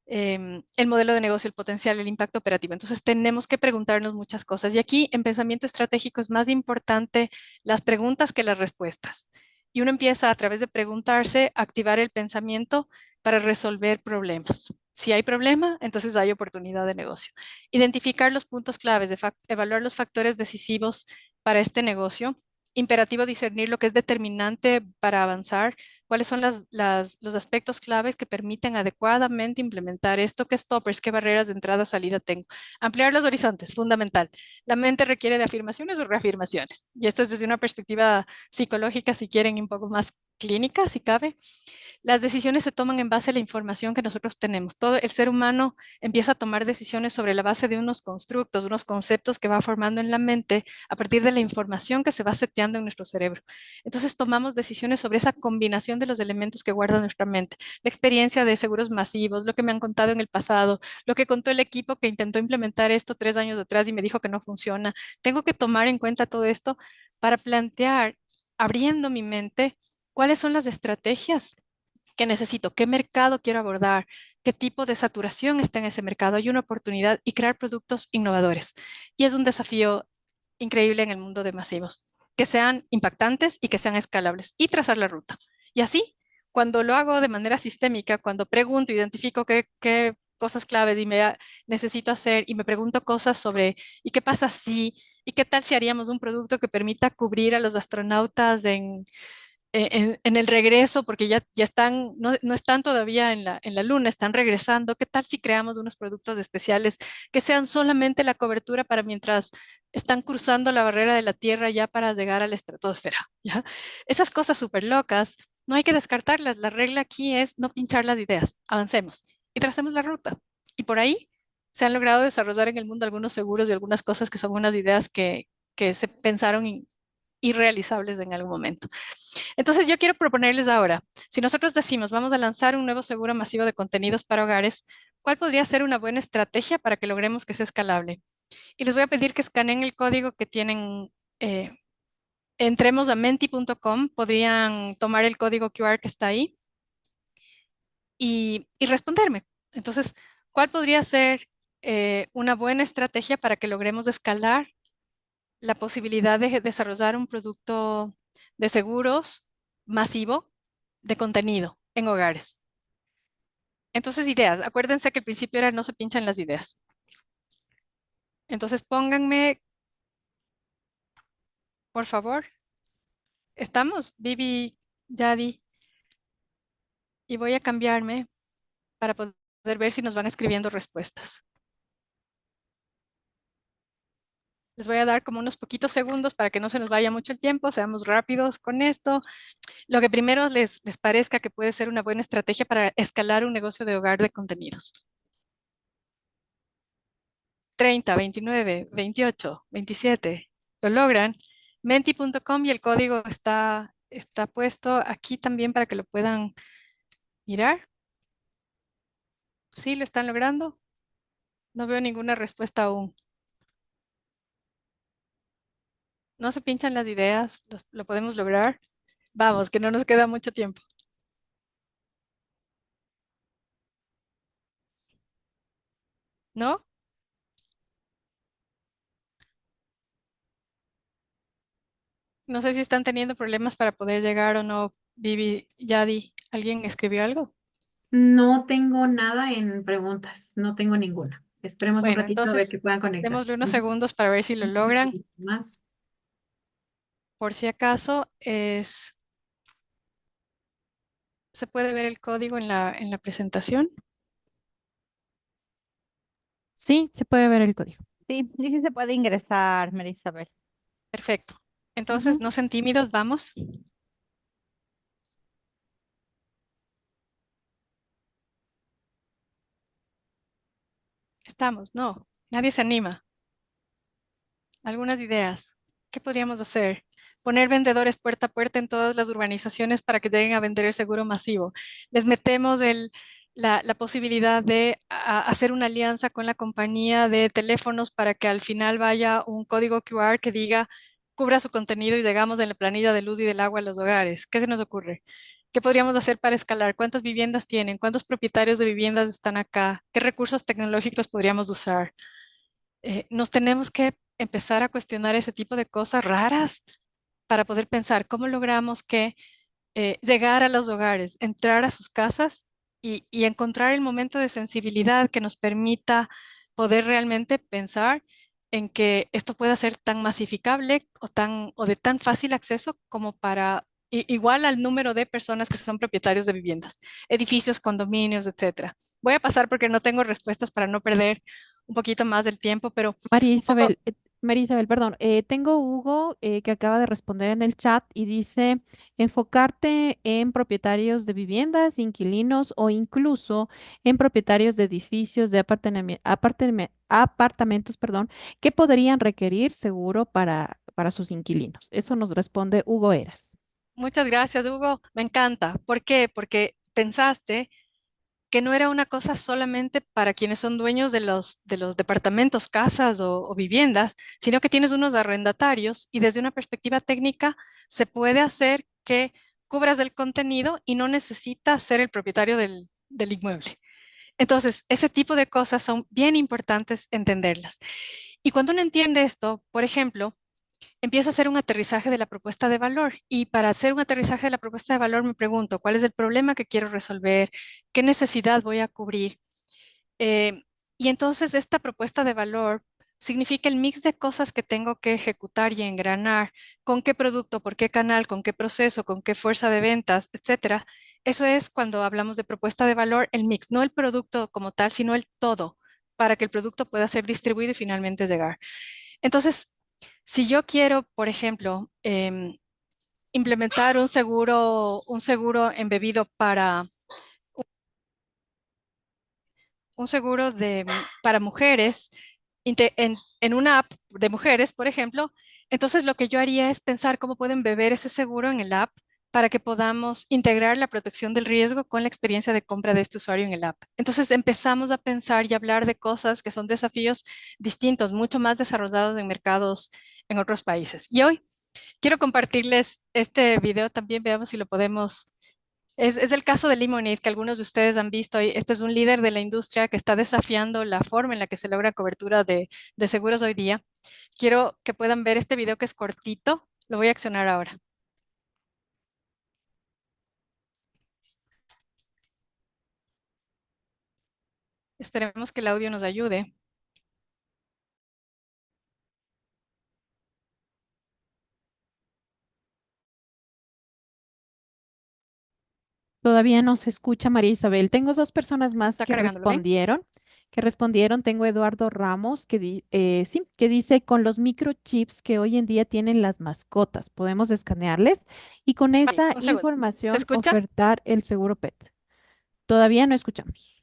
el modelo de negocio, el potencial, el impacto operativo. Entonces tenemos que preguntarnos muchas cosas. Y aquí en pensamiento estratégico es más importante las preguntas que las respuestas. Y uno empieza a través de preguntarse, a activar el pensamiento para resolver problemas. Si hay problema, entonces hay oportunidad de negocio. Identificar los puntos claves, evaluar los factores decisivos para este negocio. Imperativo discernir lo que es determinante para avanzar, cuáles son los aspectos claves que permiten adecuadamente implementar esto, qué stoppers, qué barreras de entrada, salida tengo. Ampliar los horizontes, fundamental. La mente requiere de afirmaciones o reafirmaciones. Y esto es desde una perspectiva psicológica, si quieren, y un poco más clínica, si cabe. Las decisiones se toman en base a la información que nosotros tenemos. Todo el ser humano empieza a tomar decisiones sobre la base de unos constructos, unos conceptos que va formando en la mente a partir de la información que se va seteando en nuestro cerebro. Entonces tomamos decisiones sobre esa combinación de los elementos que guarda nuestra mente. La experiencia de seguros masivos, lo que me han contado en el pasado, lo que contó el equipo que intentó implementar esto 3 años atrás y me dijo que no funciona. Tengo que tomar en cuenta todo esto para plantear, abriendo mi mente, cuáles son las estrategias que necesito, qué mercado quiero abordar, qué tipo de saturación está en ese mercado. Hay una oportunidad y crear productos innovadores. Y es un desafío increíble en el mundo de masivos, que sean impactantes y que sean escalables y trazar la ruta. Y así, cuando lo hago de manera sistémica, cuando pregunto, identifico qué cosas claves necesito hacer y me pregunto cosas sobre ¿y qué pasa si? ¿Y qué tal si haríamos un producto que permita cubrir a los astronautas en el regreso, porque ya están, no están todavía en la luna, están regresando? ¿Qué tal si creamos unos productos especiales que sean solamente la cobertura para mientras están cruzando la barrera de la Tierra ya para llegar a la estratosfera? ¿Ya? Esas cosas súper locas, no hay que descartarlas. La regla aquí es no pinchar las ideas. Avancemos y tracemos la ruta. Y por ahí se han logrado desarrollar en el mundo algunos seguros y algunas cosas que son unas ideas que se pensaron irrealizables en algún momento. Entonces yo quiero proponerles ahora, si nosotros decimos vamos a lanzar un nuevo seguro masivo de contenidos para hogares, ¿cuál podría ser una buena estrategia para que logremos que sea escalable? Y les voy a pedir que escaneen el código que tienen. Entremos a menti.com, podrían tomar el código QR que está ahí y responderme. Entonces, ¿cuál podría ser una buena estrategia para que logremos escalar la posibilidad de desarrollar un producto de seguros masivo de contenido en hogares? Entonces, ideas. Acuérdense que el principio era no se pinchan las ideas. Entonces, pónganme, por favor. ¿Estamos? Vivi, Yadi. Y voy a cambiarme para poder ver si nos van escribiendo respuestas. Les voy a dar como unos poquitos segundos para que no se nos vaya mucho el tiempo, seamos rápidos con esto. Lo que primero les parezca que puede ser una buena estrategia para escalar un negocio de hogar de contenidos. 30, 29, 28, 27. ¿Lo logran? Menti.com y el código está puesto aquí también para que lo puedan mirar. ¿Sí lo están logrando? No veo ninguna respuesta aún. No se pinchan las ideas, lo podemos lograr. Vamos, que no nos queda mucho tiempo. ¿No? No sé si están teniendo problemas para poder llegar o no. Vivi, Yadi, ¿alguien escribió algo? No tengo nada en preguntas, no tengo ninguna. Esperemos un Bueno, ratito a ver entonces que puedan démosle conectarse. unos segundos para ver si lo logran. Más. Por si acaso, ¿se puede ver el código en la presentación? Sí, se puede ver el código. Sí, y sí se puede ingresar, María Isabel. Perfecto. Entonces, Ujú. no sean tímidos, vamos. Estamos, no, nadie se anima. Algunas ideas. ¿Qué podríamos hacer? Poner vendedores puerta a puerta en todas las urbanizaciones para que lleguen a vender el seguro masivo. Les metemos la posibilidad de hacer una alianza con la compañía de teléfonos para que al final vaya un código QR que diga, cubra su contenido y llegamos en la planilla de luz y del agua a los hogares. ¿Qué se nos ocurre? ¿Qué podríamos hacer para escalar? ¿Cuántas viviendas tienen? ¿Cuántos propietarios de viviendas están acá? ¿Qué recursos tecnológicos podríamos usar? Nos tenemos que empezar a cuestionar ese tipo de cosas raras para poder pensar cómo logramos que llegar a los hogares, entrar a sus casas y encontrar el momento de sensibilidad que nos permita poder realmente pensar en que esto pueda ser tan masificable o de tan fácil acceso como para igual al número de personas que son propietarios de viviendas, edificios, condominios, etcétera. Voy a pasar porque no tengo respuestas para no perder un poquito más del tiempo, pero un poco. María Isabel, perdón, tengo Hugo que acaba de responder en el chat y dice enfocarte en propietarios de viviendas, inquilinos o incluso en propietarios de edificios de apartamentos, perdón, que podrían requerir seguro para sus inquilinos. Eso nos responde Hugo Eras. Muchas gracias, Hugo. Me encanta. ¿Por qué? Porque pensaste que no era una cosa solamente para quienes son dueños de los departamentos, casas o viviendas, sino que tienes unos arrendatarios y desde una perspectiva técnica se puede hacer que cubras el contenido y no necesitas ser el propietario del inmueble. Entonces, ese tipo de cosas son bien importantes entenderlas. Y cuando uno entiende esto, por ejemplo, empiezo a hacer un aterrizaje de la propuesta de valor y para hacer un aterrizaje de la propuesta de valor me pregunto, ¿cuál es el problema que quiero resolver? ¿Qué necesidad voy a cubrir? Eh, y entonces esta propuesta de valor significa el mix de cosas que tengo que ejecutar y engranar, con qué producto, por qué canal, con qué proceso, con qué fuerza de ventas, etcétera. Eso es cuando hablamos de propuesta de valor, el mix, no el producto como tal, sino el todo, para que el producto pueda ser distribuido y finalmente llegar. Entonces, si yo quiero, por ejemplo, implementar un seguro embebido un seguro para mujeres en una app de mujeres, por ejemplo, entonces lo que yo haría es pensar cómo pueden beber ese seguro en el app para que podamos integrar la protección del riesgo con la experiencia de compra de este usuario en el app. Entonces empezamos a pensar y hablar de cosas que son desafíos distintos, mucho más desarrollados en mercados en otros países. Y hoy quiero compartirles este video también, veamos si lo podemos. Es el caso de Lemonade que algunos de ustedes han visto. Este es un líder de la industria que está desafiando la forma en la que se logra cobertura de seguros hoy día. Quiero que puedan ver este video que es cortito. Lo voy a accionar ahora. Esperemos que el audio nos ayude. Todavía no se escucha, María Isabel. Tengo dos personas Se más está cargando, ¿lo ven? que respondieron. Tengo Eduardo Ramos sí, que dice con los microchips que hoy en día tienen las mascotas, podemos escanearles y con Vale, esa un segundo. ¿Se información escucha? ofertar el seguro PET. Todavía no escuchamos.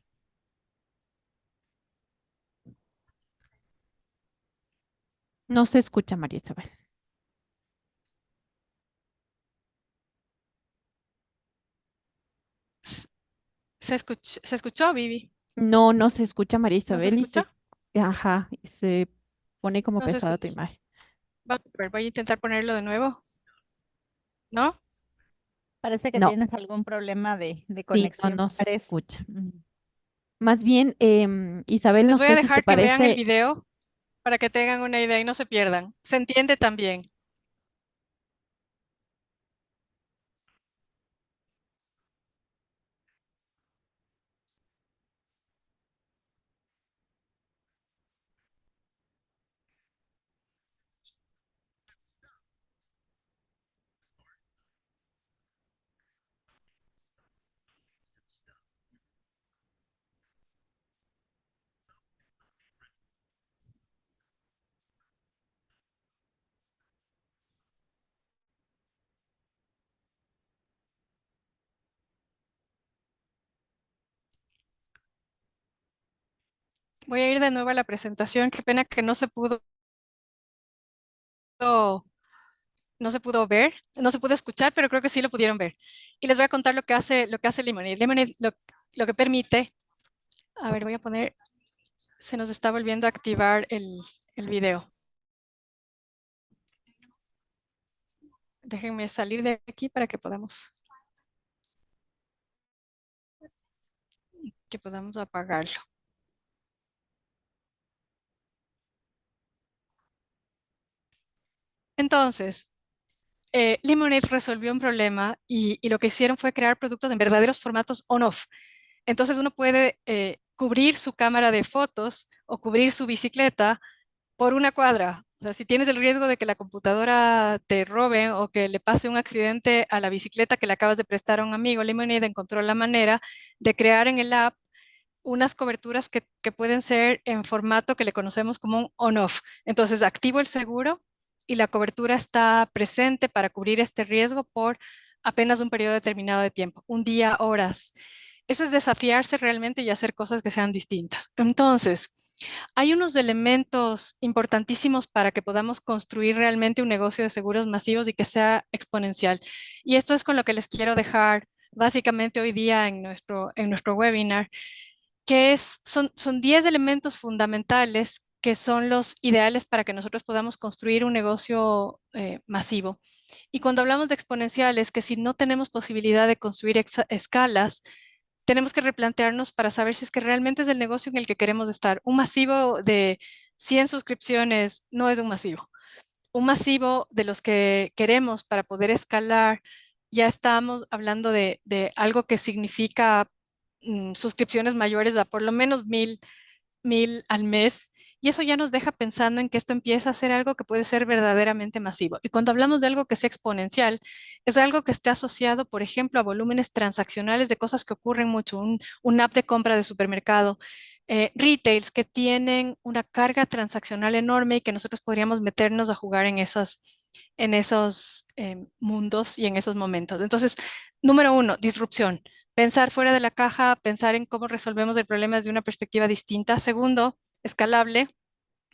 No se escucha, María Isabel. S- ¿Se escuchó, Vivi? No, no se escucha, María ¿No se Isabel, escucha? ajá, y se pone como No se pesada tu escucha. imagen. Vamos a ver, voy a intentar ponerlo de nuevo. ¿No? Parece que No, tienes algún problema de sí, no, conexión, no se parece. escucha. Más bien, Isabel, Les no voy a sé si te dejar que vean el parece. video para que tengan una idea y no se pierdan. ¿Se entiende también? Voy a ir de nuevo a la presentación. Qué pena que no se pudo ver, no se pudo escuchar, pero creo que sí lo pudieron ver. Y les voy a contar lo que hace Lemonade. Lemonade lo que permite, a ver, voy a poner, se nos está volviendo a activar el video. Déjenme salir de aquí para que podamos apagarlo. Entonces, Lemonade resolvió un problema y lo que hicieron fue crear productos en verdaderos formatos on-off. Entonces uno puede cubrir su cámara de fotos o cubrir su bicicleta por una cuadra. O sea, si tienes el riesgo de que la computadora te robe o que le pase un accidente a la bicicleta que le acabas de prestar a un amigo, Lemonade encontró la manera de crear en el app unas coberturas que pueden ser en formato que le conocemos como un on-off. Entonces, activo el seguro y la cobertura está presente para cubrir este riesgo por apenas un periodo determinado de tiempo, un día, horas. Eso es desafiarse realmente y hacer cosas que sean distintas. Entonces, hay unos elementos importantísimos para que podamos construir realmente un negocio de seguros masivos y que sea exponencial. Y esto es con lo que les quiero dejar básicamente hoy día en nuestro webinar, que son 10 elementos fundamentales que son los ideales para que nosotros podamos construir un negocio masivo. Y cuando hablamos de exponenciales, que si no tenemos posibilidad de construir escalas, tenemos que replantearnos para saber si es que realmente es el negocio en el que queremos estar. Un masivo de 100 suscripciones no es un masivo. Un masivo de los que queremos para poder escalar, ya estamos hablando de algo que significa suscripciones mayores a por lo menos 1000 al mes. Y eso ya nos deja pensando en que esto empieza a ser algo que puede ser verdaderamente masivo. Y cuando hablamos de algo que sea exponencial, es algo que esté asociado, por ejemplo, a volúmenes transaccionales de cosas que ocurren mucho, un app de compra de supermercado, retails que tienen una carga transaccional enorme y que nosotros podríamos meternos a jugar en esos mundos y en esos momentos. Entonces, número uno, disrupción. Pensar fuera de la caja, pensar en cómo resolvemos el problema desde una perspectiva distinta. Segundo, escalable.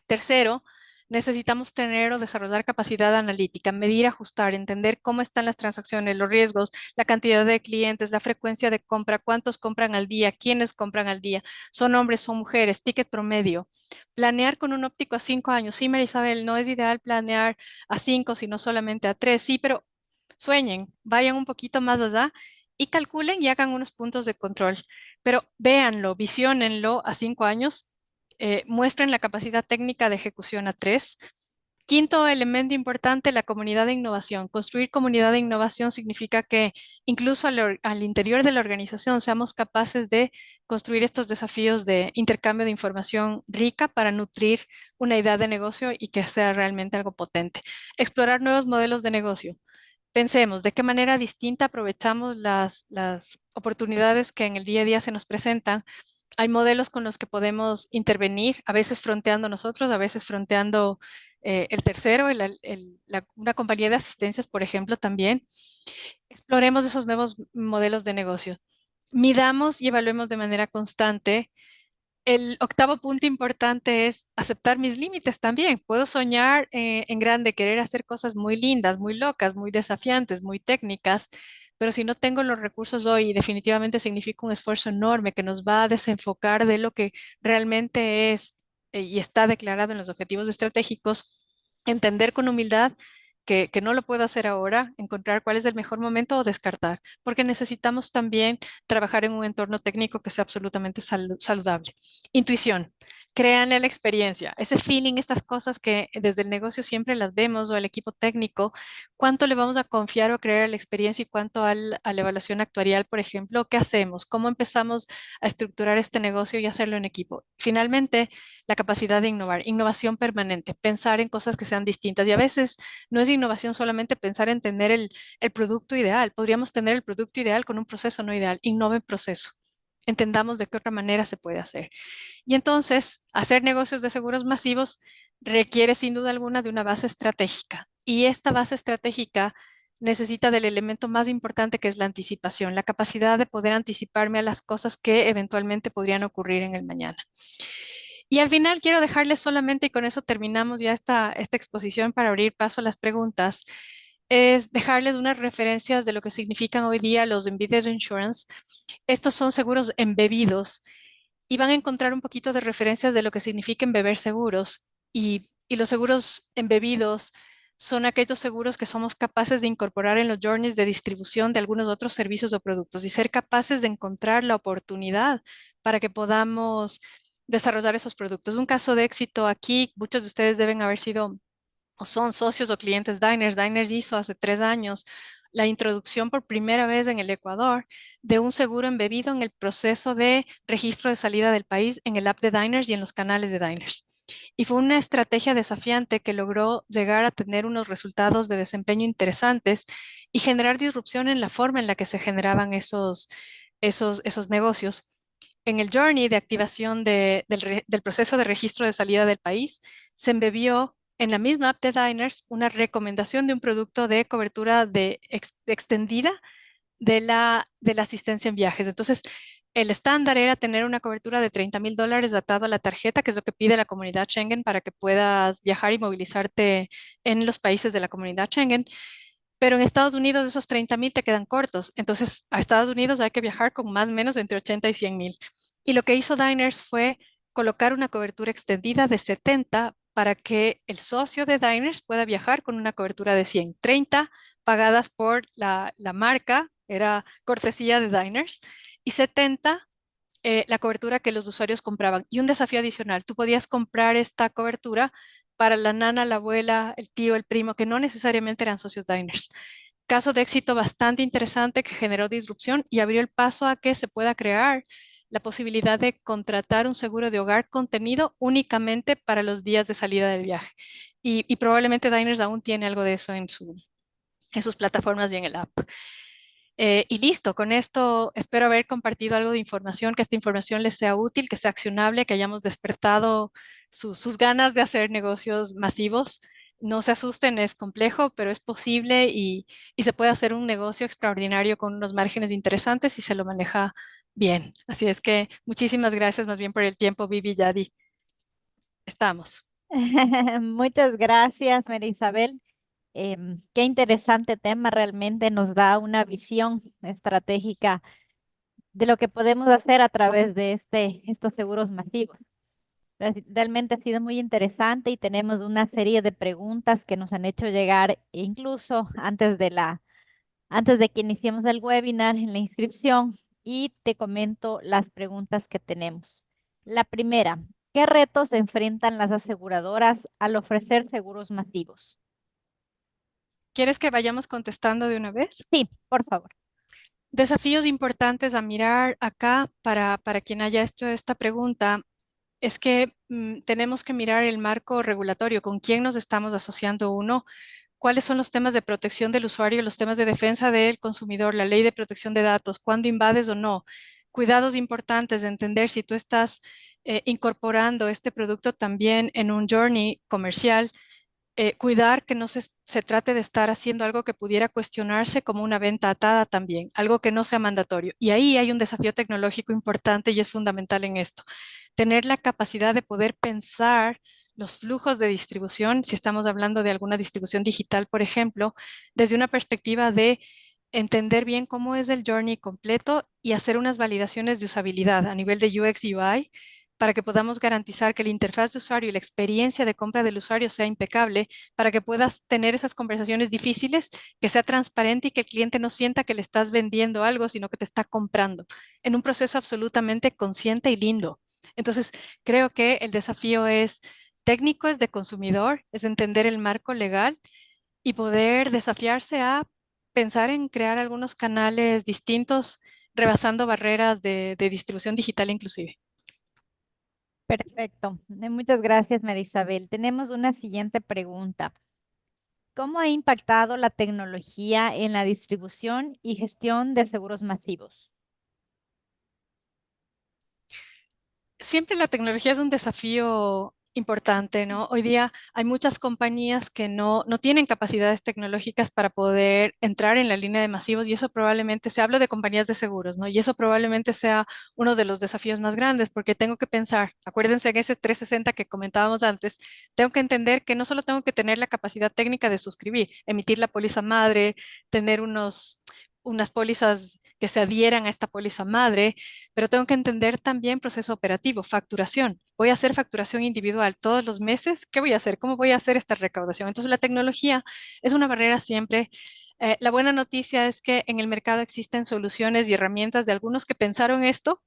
Tercero, necesitamos tener o desarrollar capacidad analítica, medir, ajustar, entender cómo están las transacciones, los riesgos, la cantidad de clientes, la frecuencia de compra, cuántos compran al día, quiénes compran al día, son hombres, son mujeres, ticket promedio. Planear con un óptico a 5 años. Sí, María Isabel, no es ideal planear a 5, sino solamente a 3. Sí, pero sueñen, vayan un poquito más allá y calculen y hagan unos puntos de control. Pero véanlo, visionenlo a 5 años, muestren la capacidad técnica de ejecución a 3. Quinto elemento importante, la comunidad de innovación. Construir comunidad de innovación significa que incluso al interior de la organización seamos capaces de construir estos desafíos de intercambio de información rica para nutrir una idea de negocio y que sea realmente algo potente. Explorar nuevos modelos de negocio. Pensemos de qué manera distinta aprovechamos las oportunidades que en el día a día se nos presentan. Hay modelos con los que podemos intervenir, a veces fronteando nosotros, a veces fronteando el tercero, una compañía de asistencias, por ejemplo, también. Exploremos esos nuevos modelos de negocio. Midamos y evaluemos de manera constante. El octavo punto importante es aceptar mis límites también. Puedo soñar en grande, querer hacer cosas muy lindas, muy locas, muy desafiantes, muy técnicas, pero si no tengo los recursos hoy, definitivamente significa un esfuerzo enorme que nos va a desenfocar de lo que realmente es y está declarado en los objetivos estratégicos. Entender con humildad que no lo puedo hacer ahora, encontrar cuál es el mejor momento o descartar, porque necesitamos también trabajar en un entorno técnico que sea absolutamente saludable. Intuición. Créanle la experiencia, ese feeling, estas cosas que desde el negocio siempre las vemos o el equipo técnico, cuánto le vamos a confiar o creer a la experiencia y cuánto a la evaluación actuarial, por ejemplo, qué hacemos, cómo empezamos a estructurar este negocio y hacerlo en equipo. Finalmente, la capacidad de innovar, innovación permanente, pensar en cosas que sean distintas y a veces no es innovación solamente pensar en tener el producto ideal, podríamos tener el producto ideal con un proceso no ideal, innove proceso. Entendamos de qué otra manera se puede hacer. Y entonces, hacer negocios de seguros masivos requiere sin duda alguna de una base estratégica. Y esta base estratégica necesita del elemento más importante que es la anticipación, la capacidad de poder anticiparme a las cosas que eventualmente podrían ocurrir en el mañana. Y al final quiero dejarles solamente, y con eso terminamos ya esta exposición para abrir paso a las preguntas, es dejarles unas referencias de lo que significan hoy día los embedded insurance. Estos son seguros embebidos y van a encontrar un poquito de referencias de lo que significa embeber seguros. Y los seguros embebidos son aquellos seguros que somos capaces de incorporar en los journeys de distribución de algunos otros servicios o productos y ser capaces de encontrar la oportunidad para que podamos desarrollar esos productos. Un caso de éxito aquí, muchos de ustedes deben haber sido o son socios o clientes Diners. Diners hizo hace 3 años la introducción por primera vez en el Ecuador de un seguro embebido en el proceso de registro de salida del país en el app de Diners y en los canales de Diners. Y fue una estrategia desafiante que logró llegar a tener unos resultados de desempeño interesantes y generar disrupción en la forma en la que se generaban esos negocios. En el journey de activación del proceso de registro de salida del país, se embebió en la misma app de Diners una recomendación de un producto de cobertura extendida de la asistencia en viajes. Entonces, el estándar era tener una cobertura de $30,000 atado a la tarjeta, que es lo que pide la comunidad Schengen para que puedas viajar y movilizarte en los países de la comunidad Schengen. Pero en Estados Unidos esos 30,000 te quedan cortos. Entonces, a Estados Unidos hay que viajar con más o menos entre 80 y 100,000. Y lo que hizo Diners fue colocar una cobertura extendida de 70 para que el socio de Diners pueda viajar con una cobertura de 100. 30 pagadas por la marca, era cortesía de Diners, y 70 la cobertura que los usuarios compraban. Y un desafío adicional, tú podías comprar esta cobertura para la nana, la abuela, el tío, el primo, que no necesariamente eran socios Diners. Caso de éxito bastante interesante que generó disrupción y abrió el paso a que se pueda crear la posibilidad de contratar un seguro de hogar contenido únicamente para los días de salida del viaje. Y probablemente Diners aún tiene algo de eso en sus plataformas y en el app. Y listo, con esto espero haber compartido algo de información, que esta información les sea útil, que sea accionable, que hayamos despertado sus ganas de hacer negocios masivos. No se asusten, es complejo, pero es posible y se puede hacer un negocio extraordinario con unos márgenes interesantes si se lo maneja bien. Así es que muchísimas gracias más bien por el tiempo, Vivi y Yadi. Estamos. Muchas gracias, María Isabel. Qué interesante tema, realmente nos da una visión estratégica de lo que podemos hacer a través de estos seguros masivos. Realmente ha sido muy interesante y tenemos una serie de preguntas que nos han hecho llegar incluso antes de que iniciemos el webinar en la inscripción, y te comento las preguntas que tenemos. La primera, ¿qué retos enfrentan las aseguradoras al ofrecer seguros masivos? ¿Quieres que vayamos contestando de una vez? Sí, por favor. Desafíos importantes a mirar acá para quien haya hecho esta pregunta es que tenemos que mirar el marco regulatorio, con quién nos estamos asociando uno, cuáles son los temas de protección del usuario, los temas de defensa del consumidor, la ley de protección de datos, cuándo invades o no. Cuidados importantes de entender si tú estás incorporando este producto también en un journey comercial, cuidar que no se trate de estar haciendo algo que pudiera cuestionarse como una venta atada también, algo que no sea mandatorio. Y ahí hay un desafío tecnológico importante y es fundamental en esto. Tener la capacidad de poder pensar los flujos de distribución, si estamos hablando de alguna distribución digital, por ejemplo, desde una perspectiva de entender bien cómo es el journey completo y hacer unas validaciones de usabilidad a nivel de UX UI para que podamos garantizar que la interfaz de usuario y la experiencia de compra del usuario sea impecable, para que puedas tener esas conversaciones difíciles, que sea transparente y que el cliente no sienta que le estás vendiendo algo, sino que te está comprando, en un proceso absolutamente consciente y lindo. Entonces, creo que el desafío es técnico, es de consumidor, es entender el marco legal y poder desafiarse a pensar en crear algunos canales distintos, rebasando barreras de distribución digital inclusive. Perfecto. Muchas gracias, María Isabel. Tenemos una siguiente pregunta. ¿Cómo ha impactado la tecnología en la distribución y gestión de seguros masivos? Siempre la tecnología es un desafío importante, ¿no? Hoy día hay muchas compañías que no tienen capacidades tecnológicas para poder entrar en la línea de masivos y eso probablemente, se habla de compañías de seguros, ¿no? Y eso probablemente sea uno de los desafíos más grandes porque tengo que pensar, acuérdense en ese 360 que comentábamos antes, tengo que entender que no solo tengo que tener la capacidad técnica de suscribir, emitir la póliza madre, tener unas pólizas que se adhieran a esta póliza madre, pero tengo que entender también proceso operativo, facturación. Voy a hacer facturación individual todos los meses. ¿Qué voy a hacer? ¿Cómo voy a hacer esta recaudación? Entonces, la tecnología es una barrera siempre. La buena noticia es que en el mercado existen soluciones y herramientas de algunos que pensaron esto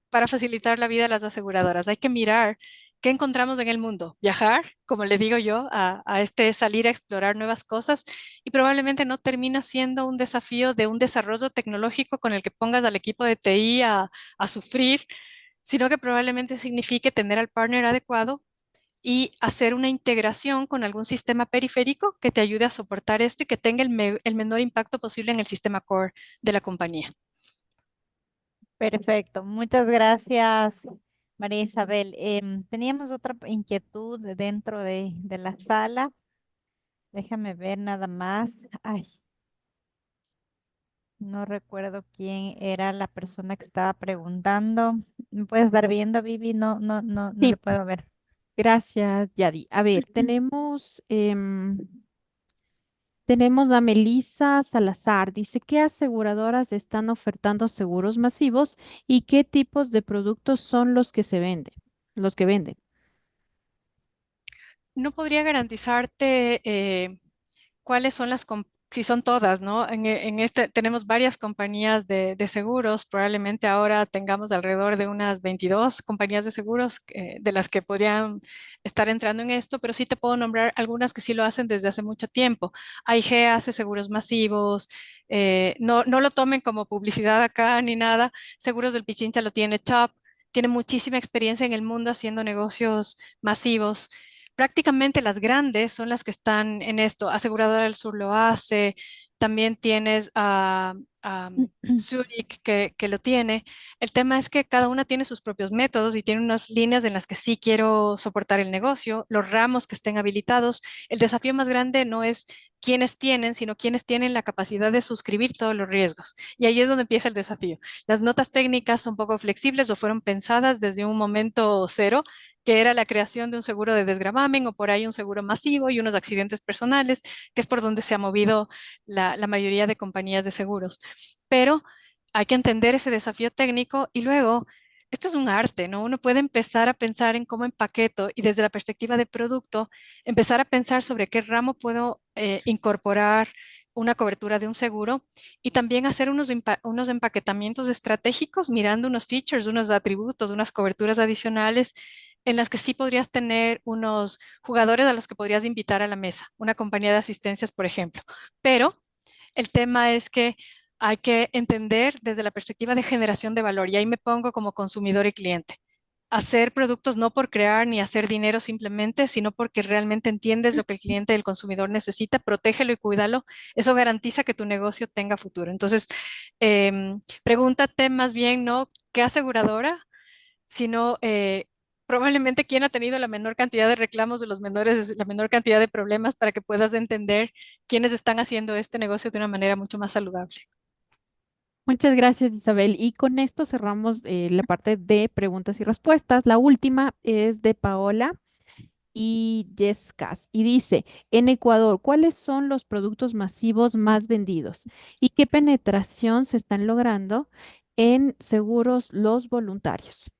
para facilitar la vida a las aseguradoras. Hay que mirar qué encontramos en el mundo, viajar, como le digo yo, a este salir a explorar nuevas cosas y probablemente no termina siendo un desafío de un desarrollo tecnológico con el que pongas al equipo de TI a sufrir, sino que probablemente signifique tener al partner adecuado y hacer una integración con algún sistema periférico que te ayude a soportar esto y que tenga el menor impacto posible en el sistema core de la compañía. Perfecto, muchas gracias, María Isabel. Teníamos otra inquietud dentro de la sala. Déjame ver nada más. Ay, no recuerdo quién era la persona que estaba preguntando. ¿Me puedes dar viendo, Vivi? No Sí, le puedo ver. gracias, Yadi. A ver, tenemos a Melissa Salazar. Dice, ¿qué aseguradoras están ofertando seguros masivos y qué tipos de productos son los que se venden, los que venden? No podría garantizarte cuáles son si son todas, ¿no? En este tenemos varias compañías de seguros, probablemente ahora tengamos alrededor de unas 22 compañías de seguros de las que podrían estar entrando en esto, pero sí te puedo nombrar algunas que sí lo hacen desde hace mucho tiempo. AIG hace seguros masivos, no lo tomen como publicidad acá ni nada, Seguros del Pichincha lo tiene Chubb, tiene muchísima experiencia en el mundo haciendo negocios masivos. Prácticamente las grandes son las que están en esto. Aseguradora del Sur lo hace. También tienes a Zurich que lo tiene. El tema es que cada una tiene sus propios métodos y tiene unas líneas en las que sí quiero soportar el negocio, los ramos que estén habilitados. El desafío más grande no es quiénes tienen, sino quiénes tienen la capacidad de suscribir todos los riesgos. Y ahí es donde empieza el desafío. Las notas técnicas son poco flexibles o fueron pensadas desde un momento cero que era la creación de un seguro de desgravamen o por ahí un seguro masivo y unos accidentes personales, que es por donde se ha movido la mayoría de compañías de seguros. Pero hay que entender ese desafío técnico y luego, esto es un arte, ¿no? Uno puede empezar a pensar en cómo empaqueto y desde la perspectiva de producto, empezar a pensar sobre qué ramo puedo incorporar una cobertura de un seguro y también hacer unos empaquetamientos estratégicos mirando unos features, unos atributos, unas coberturas adicionales en las que sí podrías tener unos jugadores a los que podrías invitar a la mesa, una compañía de asistencias, por ejemplo. Pero el tema es que hay que entender desde la perspectiva de generación de valor y ahí me pongo como consumidor y cliente. Hacer productos no por crear ni hacer dinero simplemente, sino porque realmente entiendes lo que el cliente y el consumidor necesita, protégelo y cuídalo. Eso garantiza que tu negocio tenga futuro. Entonces, pregúntate más bien, ¿no? ¿Qué aseguradora? Sino probablemente quién ha tenido la menor cantidad de reclamos de los menores, la menor cantidad de problemas para que puedas entender quiénes están haciendo este negocio de una manera mucho más saludable. Muchas gracias, Isabel. Y con esto cerramos la parte de preguntas y respuestas. La última es de Paola y Yescas y dice, en Ecuador, ¿cuáles son los productos masivos más vendidos y qué penetración se están logrando en seguros los voluntarios?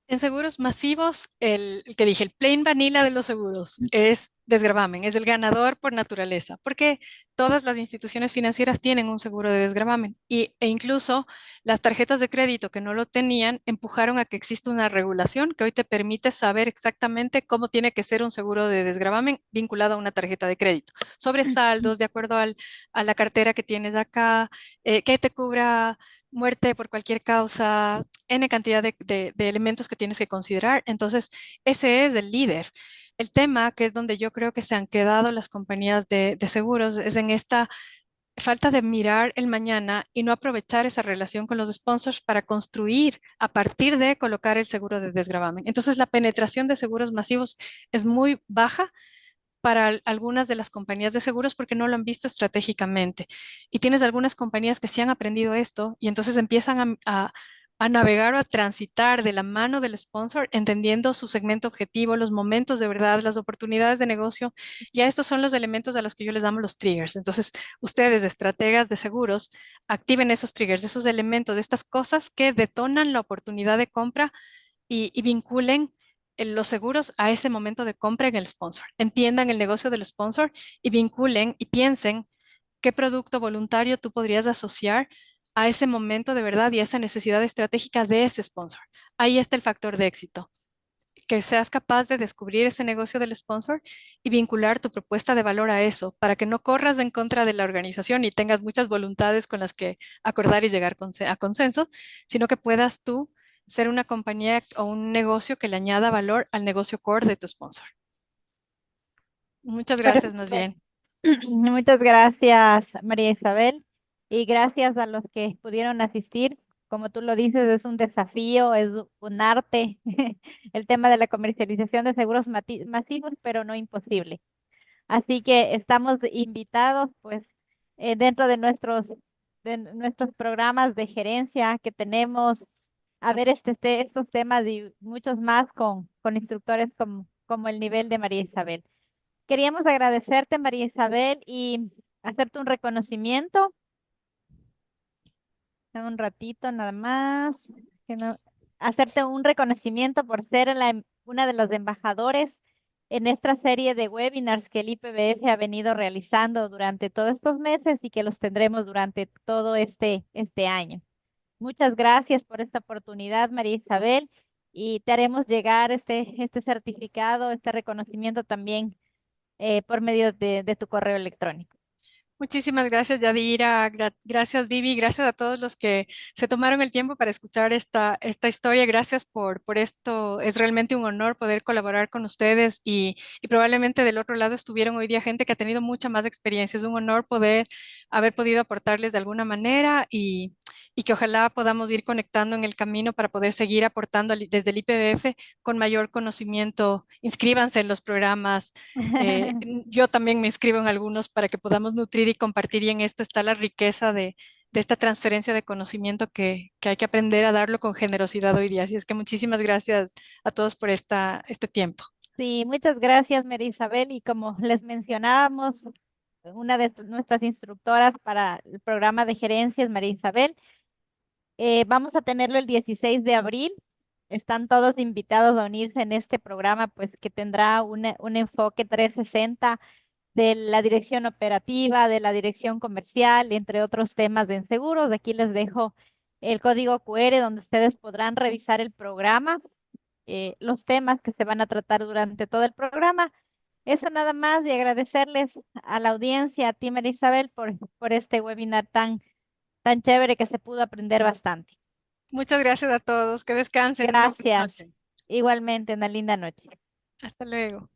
En seguros masivos, el que dije, el plain vanilla de los seguros es desgravamen, es el ganador por naturaleza, porque todas las instituciones financieras tienen un seguro de desgravamen e incluso las tarjetas de crédito que no lo tenían empujaron a que exista una regulación que hoy te permite saber exactamente cómo tiene que ser un seguro de desgravamen vinculado a una tarjeta de crédito, sobre saldos, de acuerdo a la cartera que tienes acá, que te cubra muerte por cualquier causa, N cantidad de elementos que tienes que considerar. Entonces, ese es el líder. El tema, que es donde yo creo que se han quedado las compañías de seguros, es en esta falta de mirar el mañana y no aprovechar esa relación con los sponsors para construir a partir de colocar el seguro de desgravamen. Entonces, la penetración de seguros masivos es muy baja para algunas de las compañías de seguros porque no lo han visto estratégicamente. Y tienes algunas compañías que sí han aprendido esto y entonces empiezan a navegar o a transitar de la mano del sponsor, entendiendo su segmento objetivo, los momentos de verdad, las oportunidades de negocio. Ya estos son los elementos a los que yo les llamo los triggers. Entonces, ustedes, estrategas de seguros, activen esos triggers, esos elementos, de estas cosas que detonan la oportunidad de compra y vinculen los seguros a ese momento de compra en el sponsor. Entiendan el negocio del sponsor y vinculen y piensen qué producto voluntario tú podrías asociar a ese momento de verdad y a esa necesidad estratégica de ese sponsor. Ahí está el factor de éxito. Que seas capaz de descubrir ese negocio del sponsor y vincular tu propuesta de valor a eso, para que no corras en contra de la organización y tengas muchas voluntades con las que acordar y llegar a consensos, sino que puedas tú ser una compañía o un negocio que le añada valor al negocio core de tu sponsor. Muchas gracias, más bien. Muchas gracias, María Isabel, y gracias a los que pudieron asistir. Como tú lo dices, es un desafío, es un arte, el tema de la comercialización de seguros masivos, pero no imposible. Así que estamos invitados, pues, dentro de nuestros programas de gerencia que tenemos, a ver estos temas y muchos más con instructores como el nivel de María Isabel. Queríamos agradecerte, María Isabel, y hacerte un reconocimiento. Dame un ratito nada más. Hacerte un reconocimiento por ser una de los embajadores en esta serie de webinars que el IPBF ha venido realizando durante todos estos meses y que los tendremos durante todo este año. Muchas gracias por esta oportunidad, María Isabel, y te haremos llegar este certificado, este reconocimiento también por medio de tu correo electrónico. Muchísimas gracias, Yadira. Gracias, Vivi. Gracias a todos los que se tomaron el tiempo para escuchar esta historia. Gracias por esto. Es realmente un honor poder colaborar con ustedes y probablemente del otro lado estuvieron hoy día gente que ha tenido mucha más experiencia. Es un honor haber podido aportarles de alguna manera y que ojalá podamos ir conectando en el camino para poder seguir aportando desde el IPBF con mayor conocimiento. Inscríbanse en los programas. Yo también me inscribo en algunos para que podamos nutrir y compartir, y en esto está la riqueza de esta transferencia de conocimiento que hay que aprender a darlo con generosidad hoy día. Así es que muchísimas gracias a todos por este tiempo. Sí, muchas gracias, María Isabel, y como les mencionábamos, una de nuestras instructoras para el programa de gerencia es María Isabel. Vamos a tenerlo el 16 de abril. Están todos invitados a unirse en este programa, pues que tendrá un enfoque 360 de la dirección operativa, de la dirección comercial, entre otros temas de seguros. Aquí les dejo el código QR donde ustedes podrán revisar el programa, los temas que se van a tratar durante todo el programa. Eso nada más, y agradecerles a la audiencia, a ti, María Isabel, por este webinar tan chévere que se pudo aprender bastante. Muchas gracias a todos. Que descansen. Gracias. Igualmente, una linda noche. Hasta luego.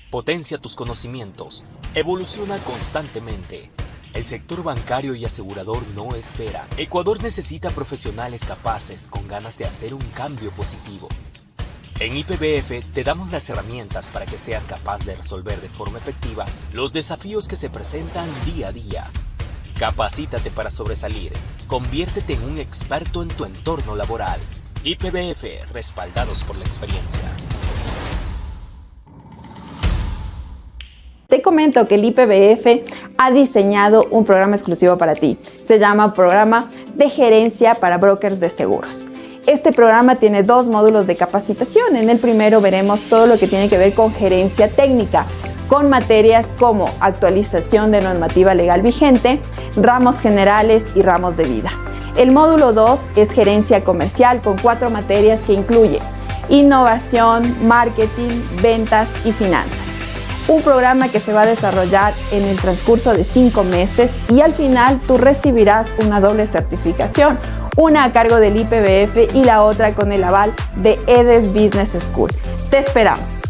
Potencia tus conocimientos. Evoluciona constantemente. El sector bancario y asegurador no espera. Ecuador necesita profesionales capaces con ganas de hacer un cambio positivo. En IPBF te damos las herramientas para que seas capaz de resolver de forma efectiva los desafíos que se presentan día a día. Capacítate para sobresalir. Conviértete en un experto en tu entorno laboral. IPBF, respaldados por la experiencia. Te comento que el IPBF ha diseñado un programa exclusivo para ti. Se llama Programa de Gerencia para Brokers de Seguros. Este programa tiene 2 módulos de capacitación. En el primero veremos todo lo que tiene que ver con gerencia técnica, con materias como actualización de normativa legal vigente, ramos generales y ramos de vida. El módulo 2 es gerencia comercial con 4 materias que incluye innovación, marketing, ventas y finanzas. Un programa que se va a desarrollar en el transcurso de 5 meses y al final tú recibirás una doble certificación, una a cargo del IPBF y la otra con el aval de EDES Business School. Te esperamos.